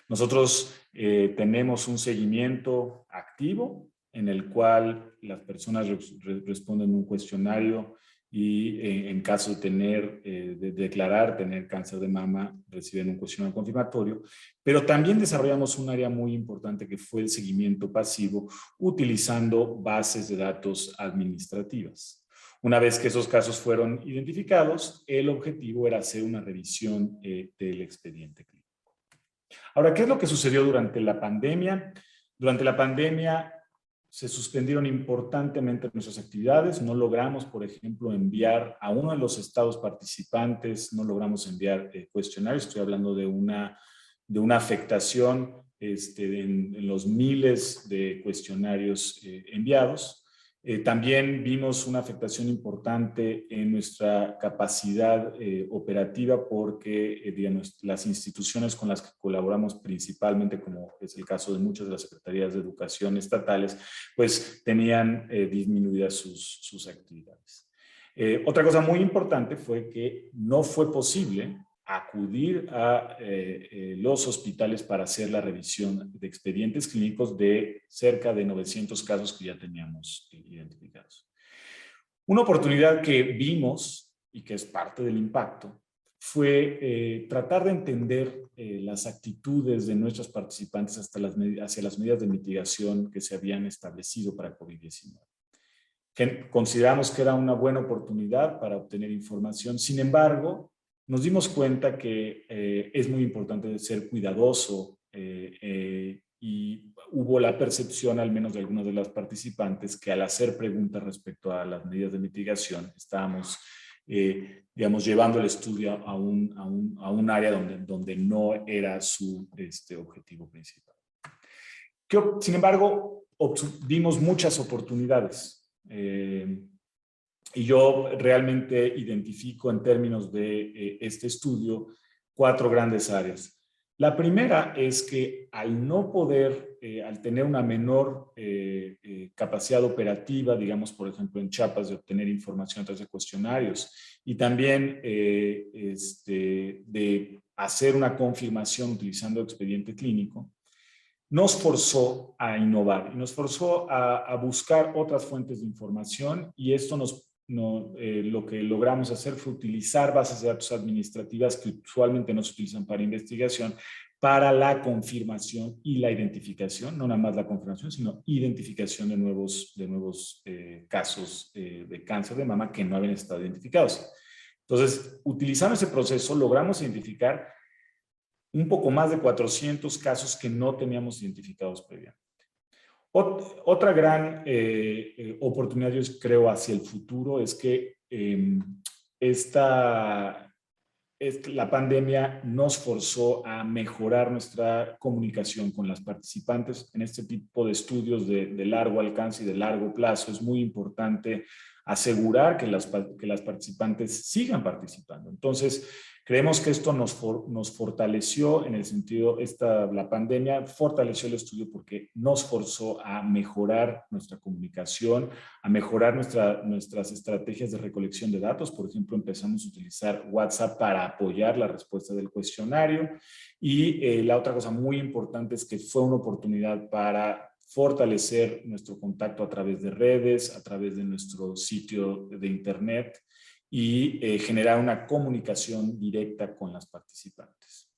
Nosotros tenemos un seguimiento activo en el cual las personas responden un cuestionario y en caso de declarar tener cáncer de mama, reciben un cuestionario confirmatorio, pero también desarrollamos un área muy importante que fue el seguimiento pasivo utilizando bases de datos administrativas. Una vez que esos casos fueron identificados, el objetivo era hacer una revisión del expediente clínico. Ahora, ¿qué es lo que sucedió durante la pandemia? Durante la pandemia se suspendieron importantemente nuestras actividades. No logramos, por ejemplo, enviar a uno de los estados participantes, no logramos enviar cuestionarios. Estoy hablando de una afectación en los miles de cuestionarios enviados. También vimos una afectación importante en nuestra capacidad operativa porque digamos, las instituciones con las que colaboramos principalmente, como es el caso de muchas de las secretarías de educación estatales, pues tenían disminuidas sus actividades. Otra cosa muy importante fue que no fue posible acudir a los hospitales para hacer la revisión de expedientes clínicos de cerca de 900 casos que ya teníamos identificados. Una oportunidad que vimos y que es parte del impacto fue tratar de entender las actitudes de nuestros participantes hacia las medidas de mitigación que se habían establecido para COVID-19. Consideramos que era una buena oportunidad para obtener información. Sin embargo, nos dimos cuenta que es muy importante ser cuidadoso y hubo la percepción, al menos de algunos de los participantes, que al hacer preguntas respecto a las medidas de mitigación, estábamos, digamos, llevando el estudio a un área donde no era su objetivo principal. Sin embargo, vimos muchas oportunidades. Y yo realmente identifico en términos de este estudio 4 grandes áreas. La primera es que al no poder, al tener una menor capacidad operativa, digamos, por ejemplo, en Chiapas, de obtener información a través de cuestionarios y también de hacer una confirmación utilizando expediente clínico, nos forzó a innovar y nos forzó a buscar otras fuentes de información, y esto lo que logramos hacer fue utilizar bases de datos administrativas que usualmente no se utilizan para investigación, para la confirmación y la identificación, no nada más la confirmación, sino identificación de nuevos casos de cáncer de mama que no habían estado identificados. Entonces, utilizando ese proceso, logramos identificar un poco más de 400 casos que no teníamos identificados previamente. Otra gran oportunidad, yo creo, hacia el futuro es que la pandemia nos forzó a mejorar nuestra comunicación con las participantes. En este tipo de estudios de largo alcance y de largo plazo es muy importante asegurar que las participantes sigan participando. Entonces, creemos que esto nos fortaleció en el sentido, la pandemia fortaleció el estudio porque nos forzó a mejorar nuestra comunicación, a mejorar nuestras estrategias de recolección de datos. Por ejemplo, empezamos a utilizar WhatsApp para apoyar la respuesta del cuestionario. Y la otra cosa muy importante es que fue una oportunidad para fortalecer nuestro contacto a través de redes, a través de nuestro sitio de internet, y generar una comunicación directa con las participantes.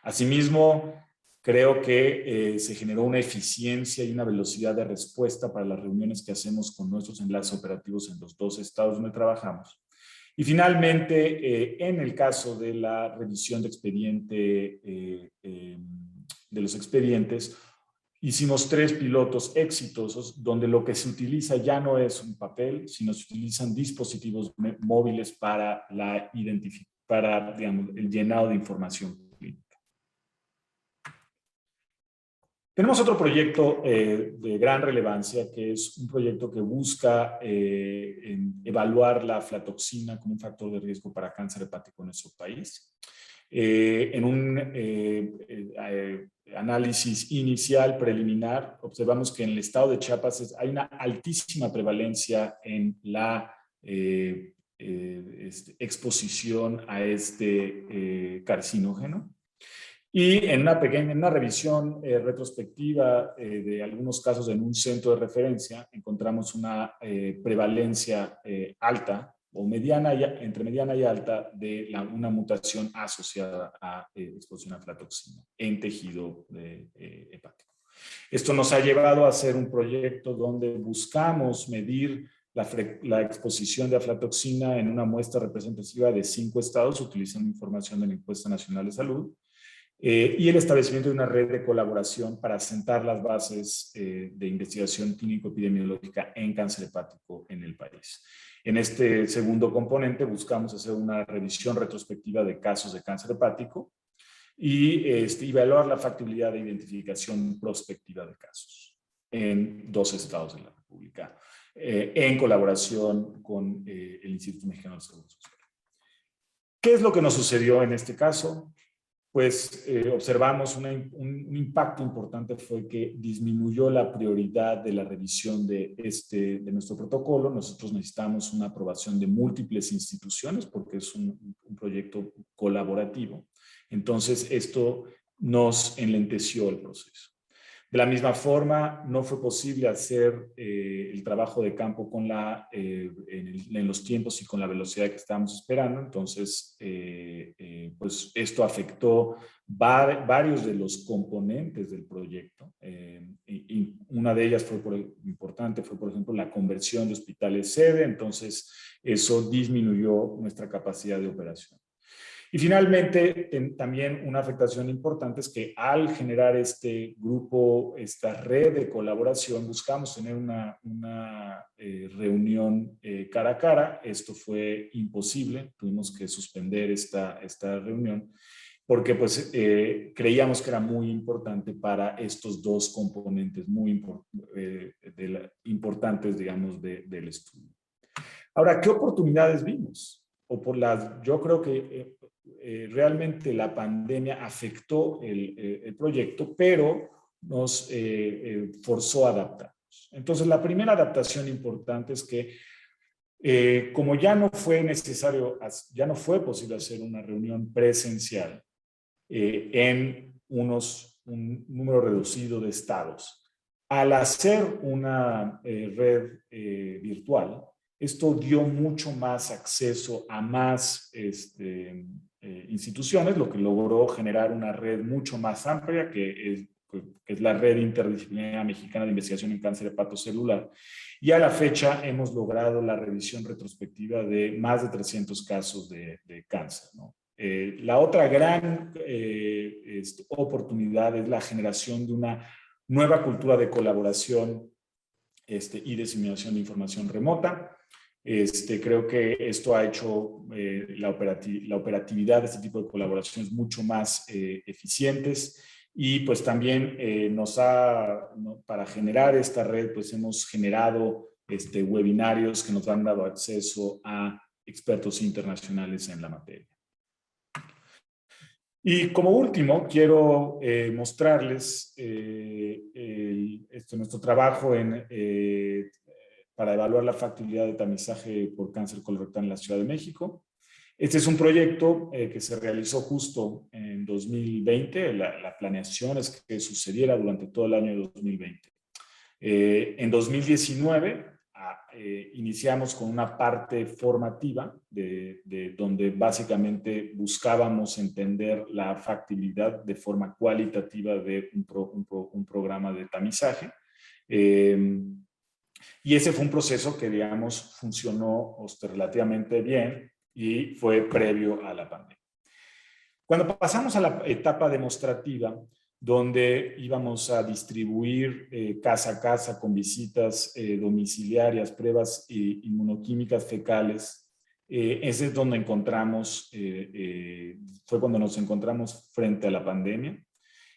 Asimismo, creo que se generó una eficiencia y una velocidad de respuesta para las reuniones que hacemos con nuestros enlaces operativos en los 2 estados donde trabajamos. Y finalmente, en el caso de la revisión de los expedientes, hicimos 3 pilotos exitosos donde lo que se utiliza ya no es un papel, sino se utilizan dispositivos móviles para digamos, el llenado de información clínica. Tenemos otro proyecto de gran relevancia, que es un proyecto que busca evaluar la aflatoxina como un factor de riesgo para cáncer hepático en nuestro país. En un análisis inicial preliminar, observamos que en el estado de Chiapas hay una altísima prevalencia en la exposición a este carcinógeno. Y en una revisión retrospectiva de algunos casos en un centro de referencia, encontramos una prevalencia alta o entre mediana y alta de una mutación asociada a exposición a aflatoxina en tejido hepático. Esto nos ha llevado a hacer un proyecto donde buscamos medir la exposición de aflatoxina en una muestra representativa de 5 estados, utilizando información de la Encuesta Nacional de Salud, y el establecimiento de una red de colaboración para sentar las bases de investigación clínico-epidemiológica en cáncer hepático en el país. En este segundo componente buscamos hacer una revisión retrospectiva de casos de cáncer hepático y evaluar la factibilidad de identificación prospectiva de casos en 2 estados de la República, en colaboración con el Instituto Mexicano de Seguro Social. ¿Qué es lo que nos sucedió en este caso? Pues observamos un impacto importante, fue que disminuyó la prioridad de la revisión de nuestro protocolo. Nosotros necesitamos una aprobación de múltiples instituciones porque es un proyecto colaborativo. Entonces, esto nos enlenteció el proceso. De la misma forma, no fue posible hacer el trabajo de campo con en los tiempos y con la velocidad que estábamos esperando. Entonces, pues esto afectó varios de los componentes del proyecto. Y una de ellas importante fue, por ejemplo, la conversión de hospitales sede. Entonces, eso disminuyó nuestra capacidad de operación. Y finalmente, también una afectación importante es que al generar este grupo, esta red de colaboración, buscamos tener una reunión cara a cara. Esto fue imposible, tuvimos que suspender esta reunión porque pues, creíamos que era muy importante para estos dos componentes muy importantes, digamos, del estudio. Ahora, ¿qué oportunidades vimos? Yo creo que realmente la pandemia afectó el proyecto, pero nos forzó a adaptarnos. Entonces, la primera adaptación importante es que como ya no fue posible hacer una reunión presencial en un número reducido de estados, al hacer una red virtual, esto dio mucho más acceso a más instituciones, lo que logró generar una red mucho más amplia, que es la Red Interdisciplinaria Mexicana de Investigación en Cáncer hepatocelular. Y a la fecha hemos logrado la revisión retrospectiva de más de 300 casos de cáncer, ¿no? La otra gran oportunidad es la generación de una nueva cultura de colaboración y diseminación de información remota. Creo que esto ha hecho la operatividad de este tipo de colaboraciones mucho más eficientes, y pues también para generar esta red, pues hemos generado webinarios que nos han dado acceso a expertos internacionales en la materia. Y como último, quiero mostrarles nuestro trabajo para evaluar la factibilidad de tamizaje por cáncer colorectal en la Ciudad de México. Este es un proyecto que se realizó justo en 2020. La planeación es que sucediera durante todo el año 2020. En 2019 iniciamos con una parte formativa donde básicamente buscábamos entender la factibilidad de forma cualitativa de un programa de tamizaje. Y ese fue un proceso que, digamos, funcionó relativamente bien y fue previo a la pandemia. Cuando pasamos a la etapa demostrativa, donde íbamos a distribuir casa a casa con visitas domiciliarias, pruebas inmunoquímicas fecales, ese es donde fue cuando nos encontramos frente a la pandemia.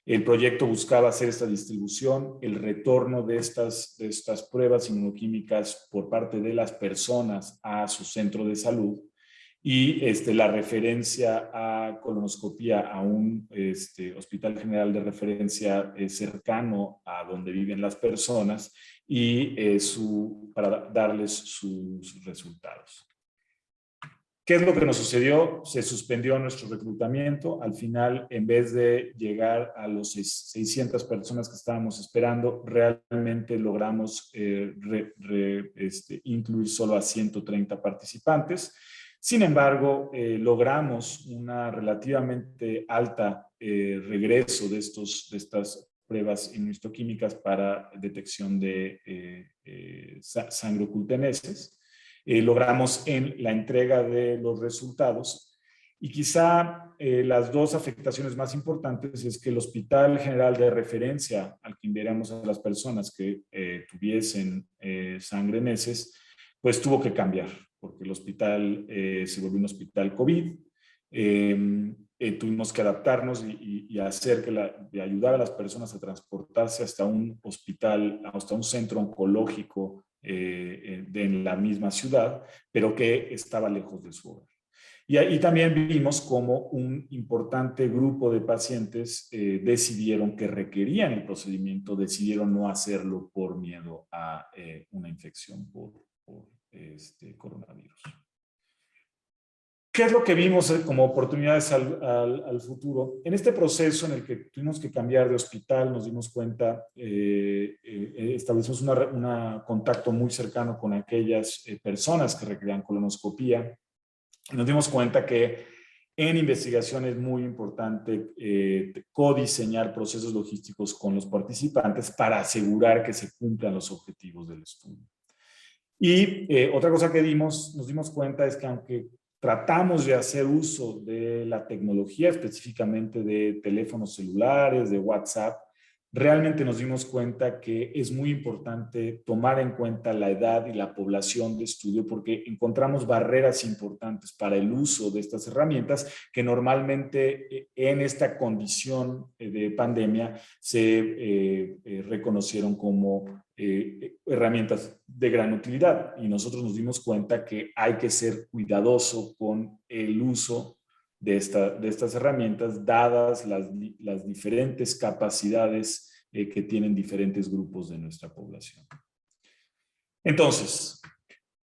El proyecto buscaba hacer esta distribución, el retorno de estas pruebas inmunoquímicas por parte de las personas a su centro de salud, y la referencia a colonoscopía a un hospital general de referencia cercano a donde viven las personas, y para darles sus resultados. ¿Qué es lo que nos sucedió? Se suspendió nuestro reclutamiento. Al final, en vez de llegar a los 600 personas que estábamos esperando, realmente logramos incluir solo a 130 participantes. Sin embargo, logramos una relativamente alta regreso de estas pruebas inmunohistoquímicas para detección de sangre oculta en heces. Logramos en la entrega de los resultados, y quizá las dos afectaciones más importantes es que el Hospital General de Referencia al que enviáramos a las personas que tuviesen sangre en heces, pues tuvo que cambiar, porque el hospital se volvió un hospital COVID. Tuvimos que adaptarnos y ayudar a las personas a transportarse hasta un hospital, hasta un centro oncológico en la misma ciudad, pero que estaba lejos de su hogar. Y también vimos cómo un importante grupo de pacientes decidieron que requerían el procedimiento, decidieron no hacerlo por miedo a una infección por coronavirus. ¿Qué es lo que vimos como oportunidades al futuro? En este proceso en el que tuvimos que cambiar de hospital, nos dimos cuenta, establecimos un contacto muy cercano con aquellas personas que requerían colonoscopía. Nos dimos cuenta que en investigación es muy importante codiseñar procesos logísticos con los participantes para asegurar que se cumplan los objetivos del estudio. Y otra cosa que nos dimos cuenta es que aunque tratamos de hacer uso de la tecnología, específicamente de teléfonos celulares, de WhatsApp, realmente nos dimos cuenta que es muy importante tomar en cuenta la edad y la población de estudio porque encontramos barreras importantes para el uso de estas herramientas que normalmente en esta condición de pandemia se reconocieron como herramientas de gran utilidad y nosotros nos dimos cuenta que hay que ser cuidadoso con el uso de estas herramientas, dadas las diferentes capacidades que tienen diferentes grupos de nuestra población. Entonces,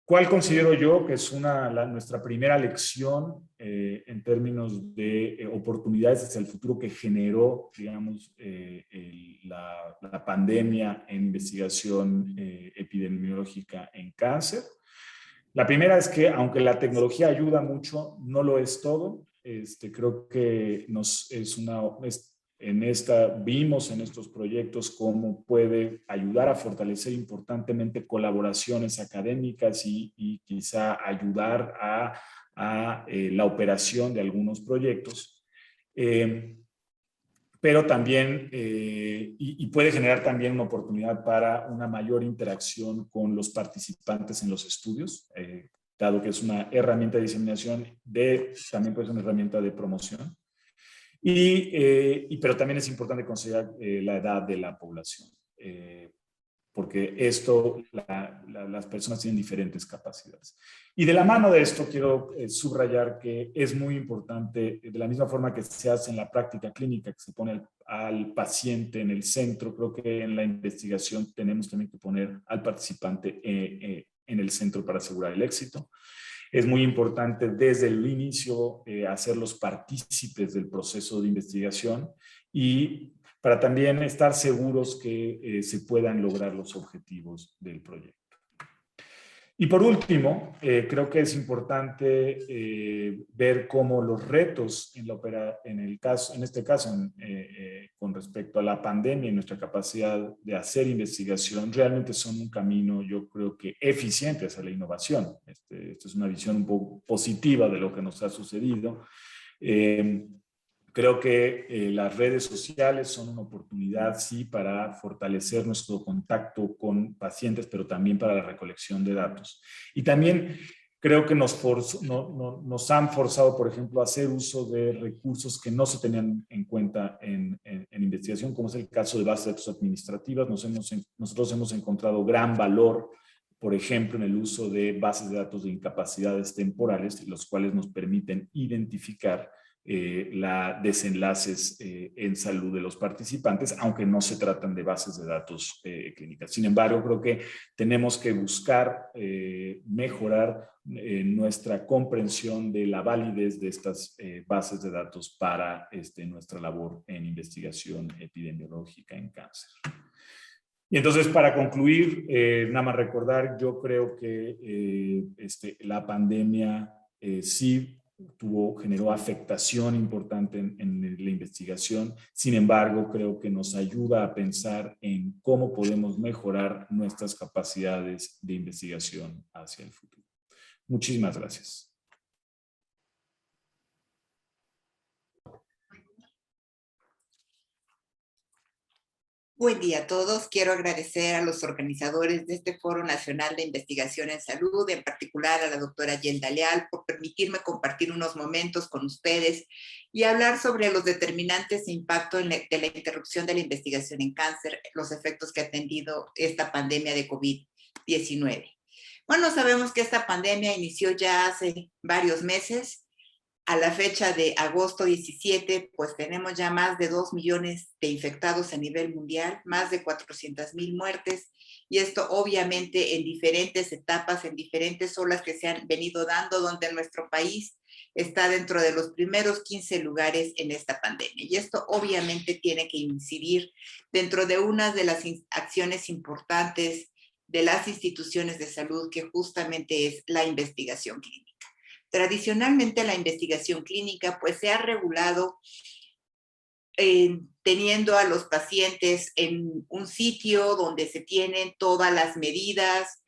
¿cuál considero yo que es nuestra primera lección en términos de oportunidades hacia el futuro que generó, digamos, la pandemia en investigación epidemiológica en cáncer? La primera es que, aunque la tecnología ayuda mucho, no lo es todo. Creo que vimos en estos proyectos cómo puede ayudar a fortalecer importantemente colaboraciones académicas y quizá ayudar a la operación de algunos proyectos. Pero también, y puede generar también una oportunidad para una mayor interacción con los participantes en los estudios, dado que es una herramienta de diseminación, también puede ser una herramienta de promoción. Pero también es importante considerar la edad de la población, porque las personas tienen diferentes capacidades. Y de la mano de esto quiero subrayar que es muy importante, de la misma forma que se hace en la práctica clínica, que se pone al paciente en el centro, creo que en la investigación tenemos también que poner al participante en el centro para asegurar el éxito. Es muy importante desde el inicio hacerlos partícipes del proceso de investigación y para también estar seguros que se puedan lograr los objetivos del proyecto. Y por último, creo que es importante ver cómo los retos en este caso, con respecto a la pandemia y nuestra capacidad de hacer investigación, realmente son un camino, yo creo que eficiente hacia la innovación. Esta es una visión un poco positiva de lo que nos ha sucedido. Creo que las redes sociales son una oportunidad, sí, para fortalecer nuestro contacto con pacientes, pero también para la recolección de datos. Y también creo que nos han forzado, por ejemplo, a hacer uso de recursos que no se tenían en cuenta en investigación, como es el caso de bases de datos administrativas. Nosotros hemos encontrado gran valor, por ejemplo, en el uso de bases de datos de incapacidades temporales, los cuales nos permiten identificar desenlaces en salud de los participantes, aunque no se tratan de bases de datos clínicas. Sin embargo, creo que tenemos que buscar mejorar nuestra comprensión de la validez de estas bases de datos para nuestra labor en investigación epidemiológica en cáncer. Y entonces, para concluir, nada más recordar, yo creo que la pandemia sí generó afectación importante en la investigación. Sin embargo, creo que nos ayuda a pensar en cómo podemos mejorar nuestras capacidades de investigación hacia el futuro. Muchísimas gracias. Buen día a todos. Quiero agradecer a los organizadores de este Foro Nacional de Investigación en Salud, en particular a la doctora Yelda Leal, por permitirme compartir unos momentos con ustedes y hablar sobre los determinantes e impacto de la interrupción de la investigación en cáncer, los efectos que ha tenido esta pandemia de COVID-19. Bueno, sabemos que esta pandemia inició ya hace varios meses. A la fecha de agosto 17, pues tenemos ya más de 2 millones de infectados a nivel mundial, más de 400,000 muertes, y esto obviamente en diferentes etapas, en diferentes olas que se han venido dando, donde nuestro país está dentro de los primeros 15 lugares en esta pandemia. Y esto obviamente tiene que incidir dentro de una de las acciones importantes de las instituciones de salud, que justamente es la investigación clínica. Tradicionalmente la investigación clínica pues se ha regulado teniendo a los pacientes en un sitio donde se tienen todas las medidas,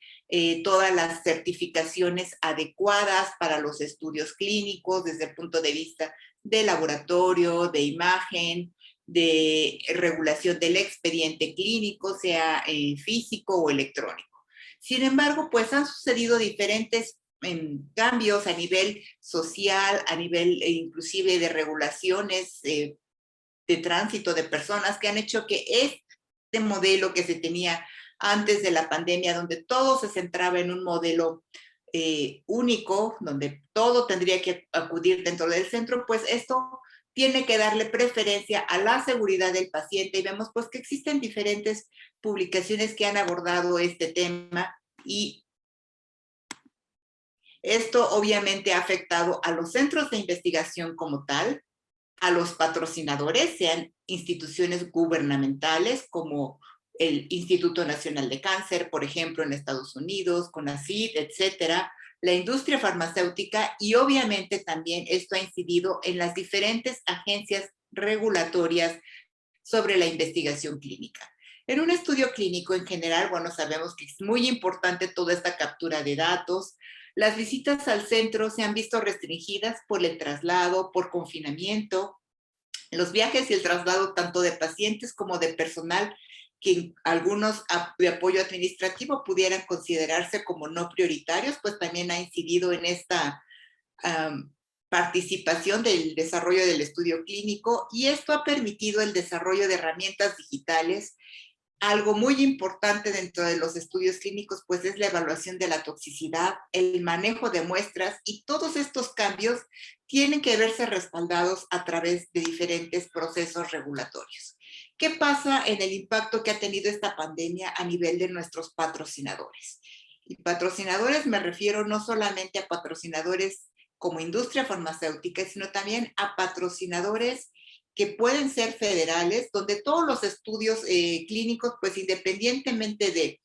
todas las certificaciones adecuadas para los estudios clínicos desde el punto de vista de laboratorio, de imagen, de regulación del expediente clínico, sea físico o electrónico. Sin embargo, pues han sucedido diferentes cambios a nivel social, a nivel inclusive de regulaciones de tránsito de personas, que han hecho que este modelo que se tenía antes de la pandemia, donde todo se centraba en un modelo único, donde todo tendría que acudir dentro del centro, pues esto tiene que darle preferencia a la seguridad del paciente, y vemos pues que existen diferentes publicaciones que han abordado este tema, y esto obviamente ha afectado a los centros de investigación como tal, a los patrocinadores, sean instituciones gubernamentales como el Instituto Nacional de Cáncer, por ejemplo, en Estados Unidos, CONACYT, etcétera, la industria farmacéutica, y obviamente también esto ha incidido en las diferentes agencias regulatorias sobre la investigación clínica. En un estudio clínico en general, bueno, sabemos que es muy importante toda esta captura de datos. Las visitas al centro se han visto restringidas por el traslado, por confinamiento, los viajes y el traslado tanto de pacientes como de personal, que algunos de apoyo administrativo pudieran considerarse como no prioritarios, pues también ha incidido en esta participación del desarrollo del estudio clínico, y esto ha permitido el desarrollo de herramientas digitales. Algo muy importante dentro de los estudios clínicos pues es la evaluación de la toxicidad, el manejo de muestras, y todos estos cambios tienen que verse respaldados a través de diferentes procesos regulatorios. ¿Qué pasa en el impacto que ha tenido esta pandemia a nivel de nuestros patrocinadores? Y patrocinadores me refiero no solamente a patrocinadores como industria farmacéutica, sino también a patrocinadores que pueden ser federales, donde todos los estudios clínicos, pues independientemente de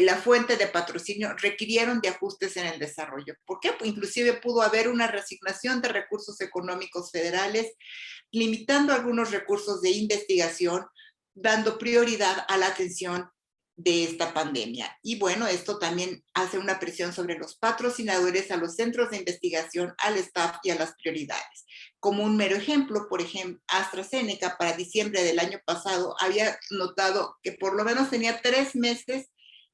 la fuente de patrocinio, requirieron de ajustes en el desarrollo. ¿Por qué? Pues inclusive pudo haber una reasignación de recursos económicos federales, limitando algunos recursos de investigación, dando prioridad a la atención de esta pandemia. Y bueno, esto también hace una presión sobre los patrocinadores, a los centros de investigación, al staff y a las prioridades. Como un mero ejemplo, por ejemplo, AstraZeneca para diciembre del año pasado había notado que por lo menos tenía 3 meses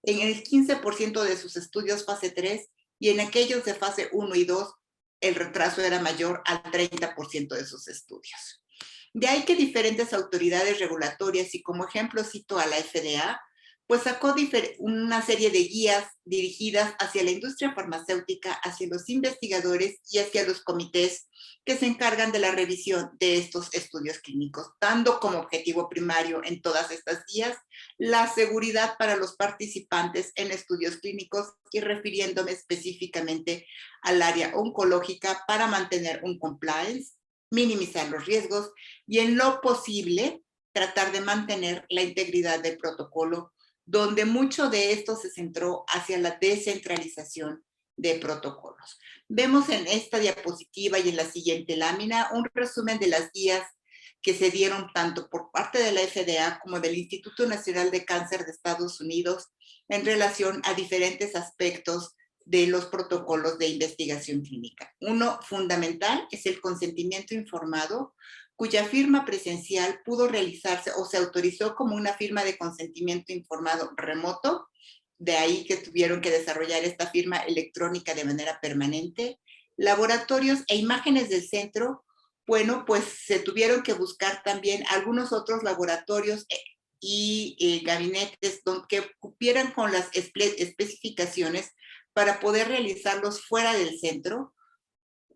en el 15% de sus estudios fase 3, y en aquellos de fase 1 y 2 el retraso era mayor al 30% de sus estudios. De ahí que diferentes autoridades regulatorias, y como ejemplo cito a la FDA, pues sacó una serie de guías dirigidas hacia la industria farmacéutica, hacia los investigadores y hacia los comités que se encargan de la revisión de estos estudios clínicos, dando como objetivo primario en todas estas guías la seguridad para los participantes en estudios clínicos, y refiriéndome específicamente al área oncológica para mantener un compliance, minimizar los riesgos y en lo posible tratar de mantener la integridad del protocolo, donde mucho de esto se centró hacia la descentralización de protocolos. Vemos en esta diapositiva y en la siguiente lámina un resumen de las guías que se dieron tanto por parte de la FDA como del Instituto Nacional de Cáncer de Estados Unidos en relación a diferentes aspectos de los protocolos de investigación clínica. Uno fundamental es el consentimiento informado, cuya firma presencial pudo realizarse o se autorizó como una firma de consentimiento informado remoto, de ahí que tuvieron que desarrollar esta firma electrónica de manera permanente. Laboratorios e imágenes del centro, bueno, pues se tuvieron que buscar también algunos otros laboratorios y gabinetes que cumplieran con las especificaciones para poder realizarlos fuera del centro.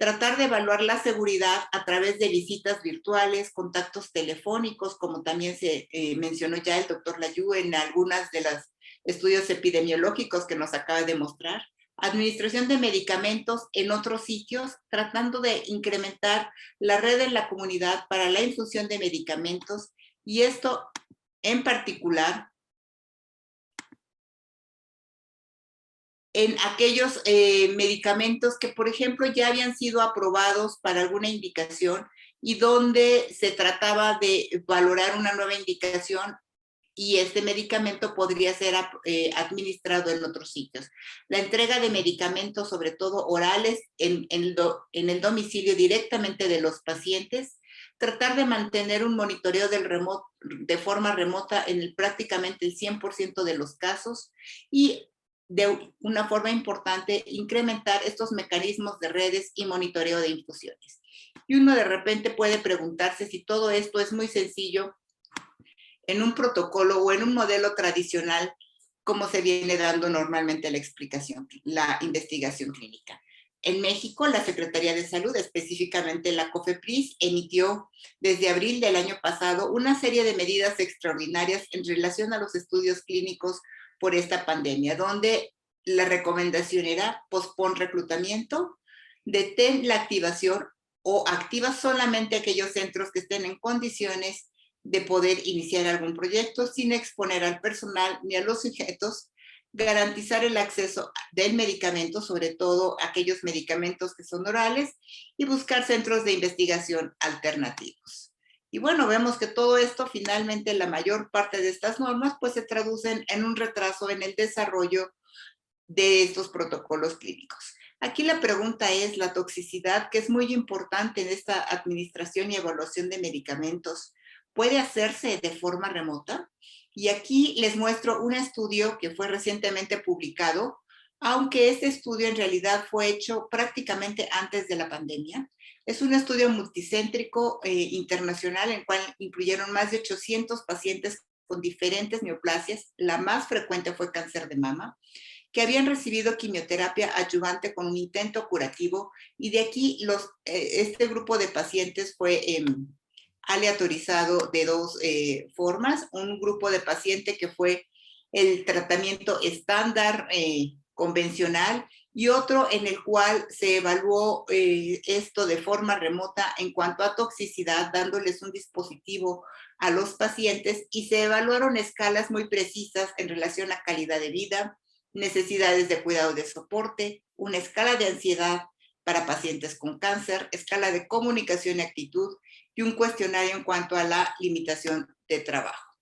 tratar de evaluar la seguridad a través de visitas virtuales, contactos telefónicos, como también se mencionó ya el doctor Layú en algunas de los estudios epidemiológicos que nos acaba de mostrar, administración de medicamentos en otros sitios, tratando de incrementar la red en la comunidad para la infusión de medicamentos, y esto en particular en aquellos medicamentos que, por ejemplo, ya habían sido aprobados para alguna indicación y donde se trataba de valorar una nueva indicación y este medicamento podría ser administrado en otros sitios. La entrega de medicamentos, sobre todo orales, en el domicilio directamente de los pacientes, tratar de mantener un monitoreo de forma remota en prácticamente el 100% de los casos, y de una forma importante incrementar estos mecanismos de redes y monitoreo de infusiones. Y uno de repente puede preguntarse si todo esto es muy sencillo en un protocolo o en un modelo tradicional, como se viene dando normalmente la investigación clínica. En México, la Secretaría de Salud, específicamente la COFEPRIS, emitió desde abril del año pasado una serie de medidas extraordinarias en relación a los estudios clínicos por esta pandemia, donde la recomendación era pospon reclutamiento, detén la activación o activa solamente aquellos centros que estén en condiciones de poder iniciar algún proyecto sin exponer al personal ni a los sujetos, garantizar el acceso del medicamento, sobre todo aquellos medicamentos que son orales, y buscar centros de investigación alternativos. Y bueno, vemos que todo esto, finalmente, la mayor parte de estas normas, pues se traducen en un retraso en el desarrollo de estos protocolos clínicos. Aquí la pregunta es la toxicidad, que es muy importante en esta administración y evaluación de medicamentos. ¿Puede hacerse de forma remota? Y aquí les muestro un estudio que fue recientemente publicado, aunque este estudio en realidad fue hecho prácticamente antes de la pandemia. Es un estudio multicéntrico internacional en el cual incluyeron más de 800 pacientes con diferentes neoplasias. La más frecuente fue cáncer de mama, que habían recibido quimioterapia adyuvante con un intento curativo, y de aquí este grupo de pacientes fue aleatorizado de dos formas. Un grupo de paciente que fue el tratamiento estándar convencional, y otro en el cual se evaluó esto de forma remota en cuanto a toxicidad, dándoles un dispositivo a los pacientes, y se evaluaron escalas muy precisas en relación a calidad de vida, necesidades de cuidado de soporte, una escala de ansiedad para pacientes con cáncer, escala de comunicación y actitud, y un cuestionario en cuanto a la limitación de trabajo.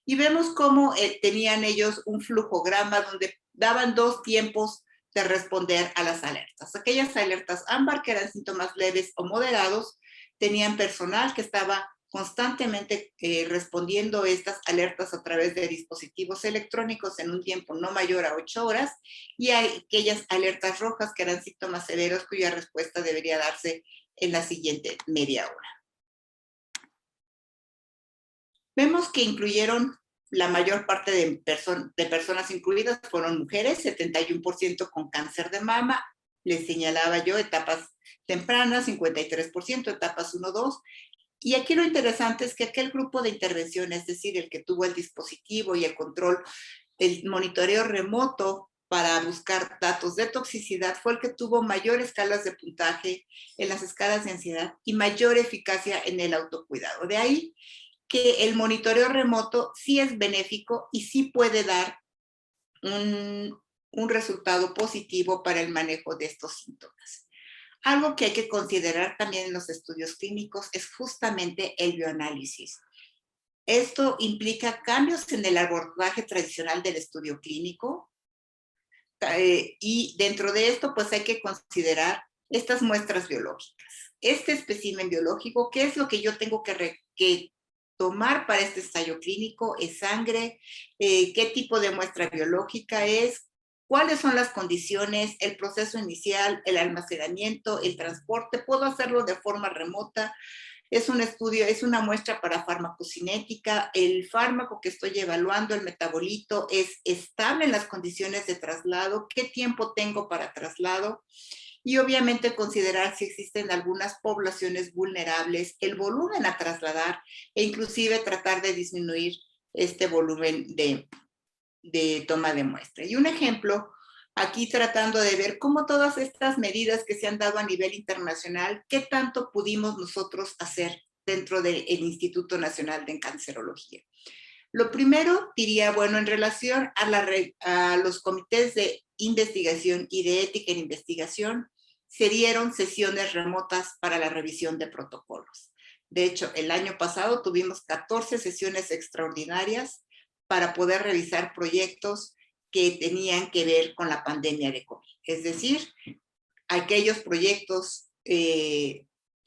Y vemos cómo tenían ellos un flujograma donde daban dos tiempos de responder a las alertas. Aquellas alertas ámbar, que eran síntomas leves o moderados, tenían personal que estaba constantemente respondiendo estas alertas a través de dispositivos electrónicos en un tiempo no mayor a 8 horas, y hay aquellas alertas rojas que eran síntomas severos cuya respuesta debería darse en la siguiente media hora. Vemos que incluyeron la mayor parte de personas incluidas fueron mujeres, 71% con cáncer de mama, les señalaba yo etapas tempranas, 53%, etapas 1-2, y aquí lo interesante es que aquel grupo de intervención, es decir, el que tuvo el dispositivo y el control, el monitoreo remoto para buscar datos de toxicidad, fue el que tuvo mayor escalas de puntaje en las escalas de ansiedad y mayor eficacia en el autocuidado. De ahí que el monitoreo remoto sí es benéfico y sí puede dar un resultado positivo para el manejo de estos síntomas. Algo que hay que considerar también en los estudios clínicos es justamente el bioanálisis. Esto implica cambios en el abordaje tradicional del estudio clínico, y dentro de esto pues hay que considerar estas muestras biológicas. Este espécimen biológico, ¿qué es lo que yo tengo que tomar para este ensayo clínico? ¿Es sangre? ¿Qué tipo de muestra biológica es? ¿Cuáles son las condiciones, el proceso inicial, el almacenamiento, el transporte? ¿Puedo hacerlo de forma remota? Es un estudio, es una muestra para farmacocinética. El fármaco que estoy evaluando, el metabolito, es estable en las condiciones de traslado. ¿Qué tiempo tengo para traslado? y obviamente considerar si existen algunas poblaciones vulnerables, el volumen a trasladar e inclusive tratar de disminuir este volumen de toma de muestra. Y un ejemplo, aquí tratando de ver cómo todas estas medidas que se han dado a nivel internacional, qué tanto pudimos nosotros hacer dentro del Instituto Nacional de Cancerología. Lo primero, diría, bueno, en relación a los comités de investigación y de ética en investigación, se dieron sesiones remotas para la revisión de protocolos. De hecho, el año pasado tuvimos 14 sesiones extraordinarias para poder revisar proyectos que tenían que ver con la pandemia de COVID. Es decir, aquellos proyectos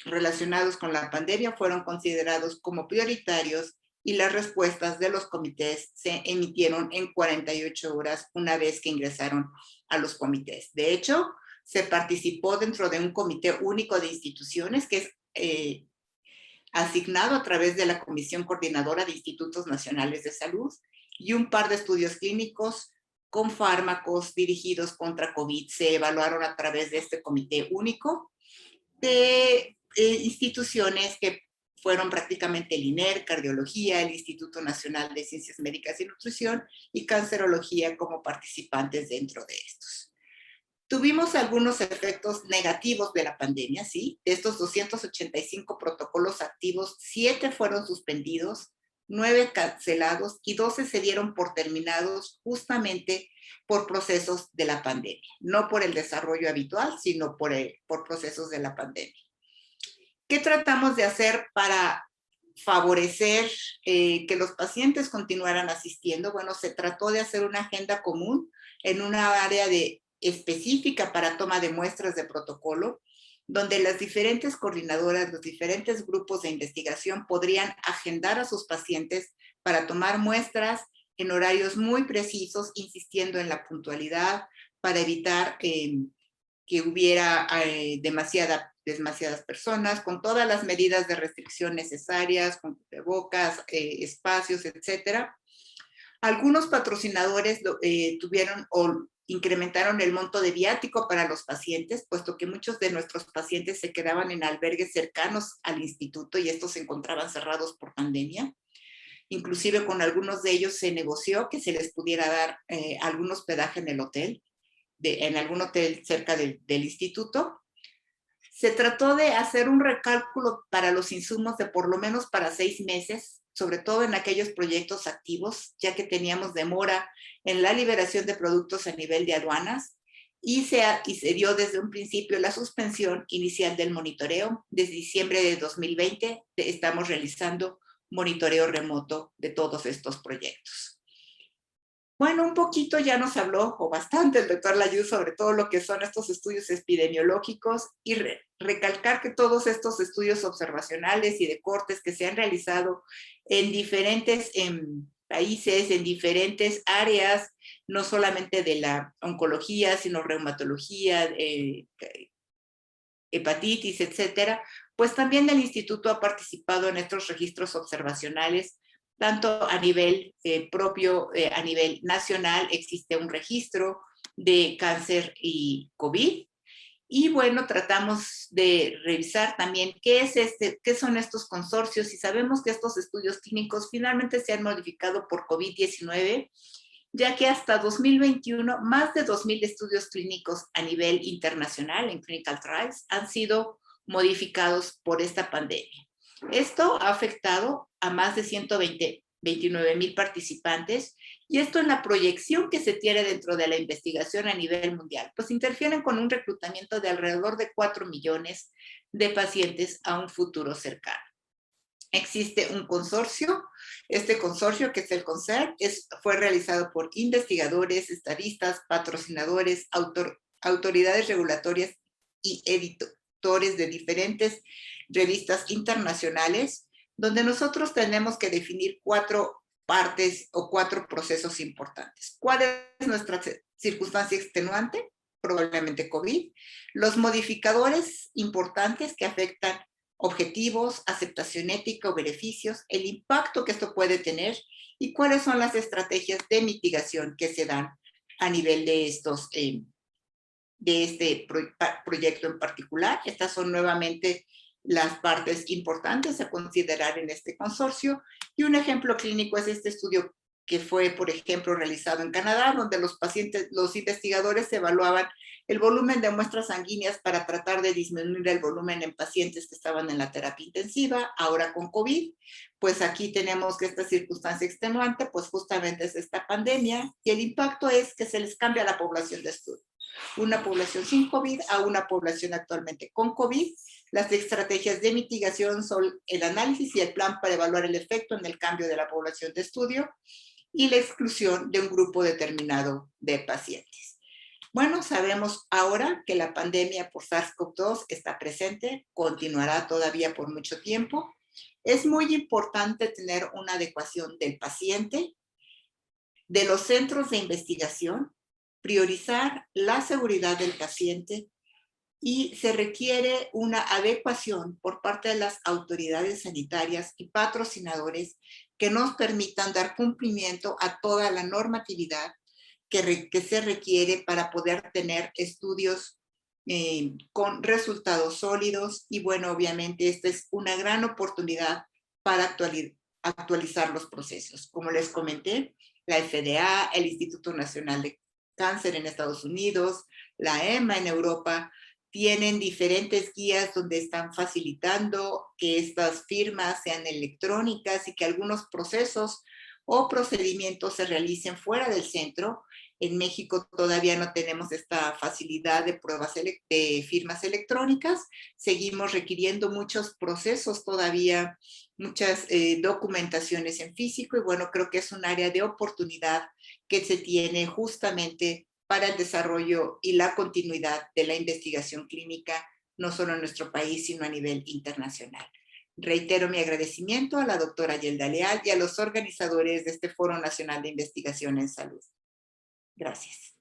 relacionados con la pandemia fueron considerados como prioritarios y las respuestas de los comités se emitieron en 48 horas una vez que ingresaron a los comités. De hecho, se participó dentro de un comité único de instituciones que es asignado a través de la Comisión Coordinadora de Institutos Nacionales de Salud y un par de estudios clínicos con fármacos dirigidos contra COVID se evaluaron a través de este comité único de instituciones que fueron prácticamente el INER, Cardiología, el Instituto Nacional de Ciencias Médicas y Nutrición y Cancerología como participantes dentro de estos. Tuvimos algunos efectos negativos de la pandemia, ¿sí? De estos 285 protocolos activos, 7 fueron suspendidos, 9 cancelados y 12 se dieron por terminados justamente por procesos de la pandemia. No por el desarrollo habitual, sino por procesos de la pandemia. ¿Qué tratamos de hacer para favorecer que los pacientes continuaran asistiendo? Bueno, se trató de hacer una agenda común en una área específica para toma de muestras de protocolo, donde las diferentes coordinadoras, los diferentes grupos de investigación podrían agendar a sus pacientes para tomar muestras en horarios muy precisos, insistiendo en la puntualidad para evitar que hubiera demasiadas personas, con todas las medidas de restricción necesarias, con cubrebocas, espacios, etcétera. Algunos patrocinadores tuvieron o incrementaron el monto de viático para los pacientes, puesto que muchos de nuestros pacientes se quedaban en albergues cercanos al instituto y estos se encontraban cerrados por pandemia. Inclusive con algunos de ellos se negoció que se les pudiera dar algún hospedaje en el hotel, en algún hotel cerca del instituto. Se trató de hacer un recálculo para los insumos de por lo menos para 6 meses, sobre todo en aquellos proyectos activos, ya que teníamos demora en la liberación de productos a nivel de aduanas, y se dio desde un principio la suspensión inicial del monitoreo. Desde diciembre de 2020 estamos realizando monitoreo remoto de todos estos proyectos. Bueno, un poquito ya nos habló, o bastante, el doctor Layuz sobre todo lo que son estos estudios epidemiológicos y recalcar que todos estos estudios observacionales y de cortes que se han realizado en diferentes países, en diferentes áreas, no solamente de la oncología, sino reumatología, hepatitis, etcétera, pues también el instituto ha participado en estos registros observacionales tanto a nivel propio, a nivel nacional, existe un registro de cáncer y COVID. Y bueno, tratamos de revisar también qué son estos consorcios, y sabemos que estos estudios clínicos finalmente se han modificado por COVID-19, ya que hasta 2021 más de 2,000 estudios clínicos a nivel internacional en clinical trials han sido modificados por esta pandemia. Esto ha afectado a más de 129,000 participantes, y esto en la proyección que se tiene dentro de la investigación a nivel mundial, pues interfieren con un reclutamiento de alrededor de 4 millones de pacientes a un futuro cercano. Existe un consorcio, este consorcio que es el CONCERT, fue realizado por investigadores, estadistas, patrocinadores, autoridades regulatorias y editores de diferentes revistas internacionales, donde nosotros tenemos que definir 4 partes o 4 procesos importantes. ¿Cuál es nuestra circunstancia extenuante? Probablemente COVID. Los modificadores importantes que afectan objetivos, aceptación ética o beneficios, el impacto que esto puede tener y cuáles son las estrategias de mitigación que se dan a nivel de estos de este proyecto en particular. Estas son nuevamente las partes importantes a considerar en este consorcio. Y un ejemplo clínico es este estudio que fue, por ejemplo, realizado en Canadá, donde los investigadores evaluaban el volumen de muestras sanguíneas para tratar de disminuir el volumen en pacientes que estaban en la terapia intensiva, ahora con COVID. Pues aquí tenemos que esta circunstancia extenuante, pues justamente es esta pandemia, y el impacto es que se les cambia la población de estudio. Una población sin COVID a una población actualmente con COVID. Las estrategias de mitigación son el análisis y el plan para evaluar el efecto en el cambio de la población de estudio y la exclusión de un grupo determinado de pacientes. Bueno, sabemos ahora que la pandemia por SARS-CoV-2 está presente, continuará todavía por mucho tiempo. Es muy importante tener una adecuación del paciente, de los centros de investigación, priorizar la seguridad del paciente y se requiere una adecuación por parte de las autoridades sanitarias y patrocinadores que nos permitan dar cumplimiento a toda la normatividad que se requiere para poder tener estudios con resultados sólidos. Y bueno, obviamente esta es una gran oportunidad para actualizar los procesos. Como les comenté, la FDA, el Instituto Nacional de Cáncer en Estados Unidos, la EMA en Europa, tienen diferentes guías donde están facilitando que estas firmas sean electrónicas y que algunos procesos o procedimientos se realicen fuera del centro. En México todavía no tenemos esta facilidad de pruebas de firmas electrónicas. Seguimos requiriendo muchos procesos todavía, muchas documentaciones en físico, y bueno, creo que es un área de oportunidad que se tiene justamente para el desarrollo y la continuidad de la investigación clínica, no solo en nuestro país, sino a nivel internacional. Reitero mi agradecimiento a la doctora Yelda Leal y a los organizadores de este Foro Nacional de Investigación en Salud. Gracias.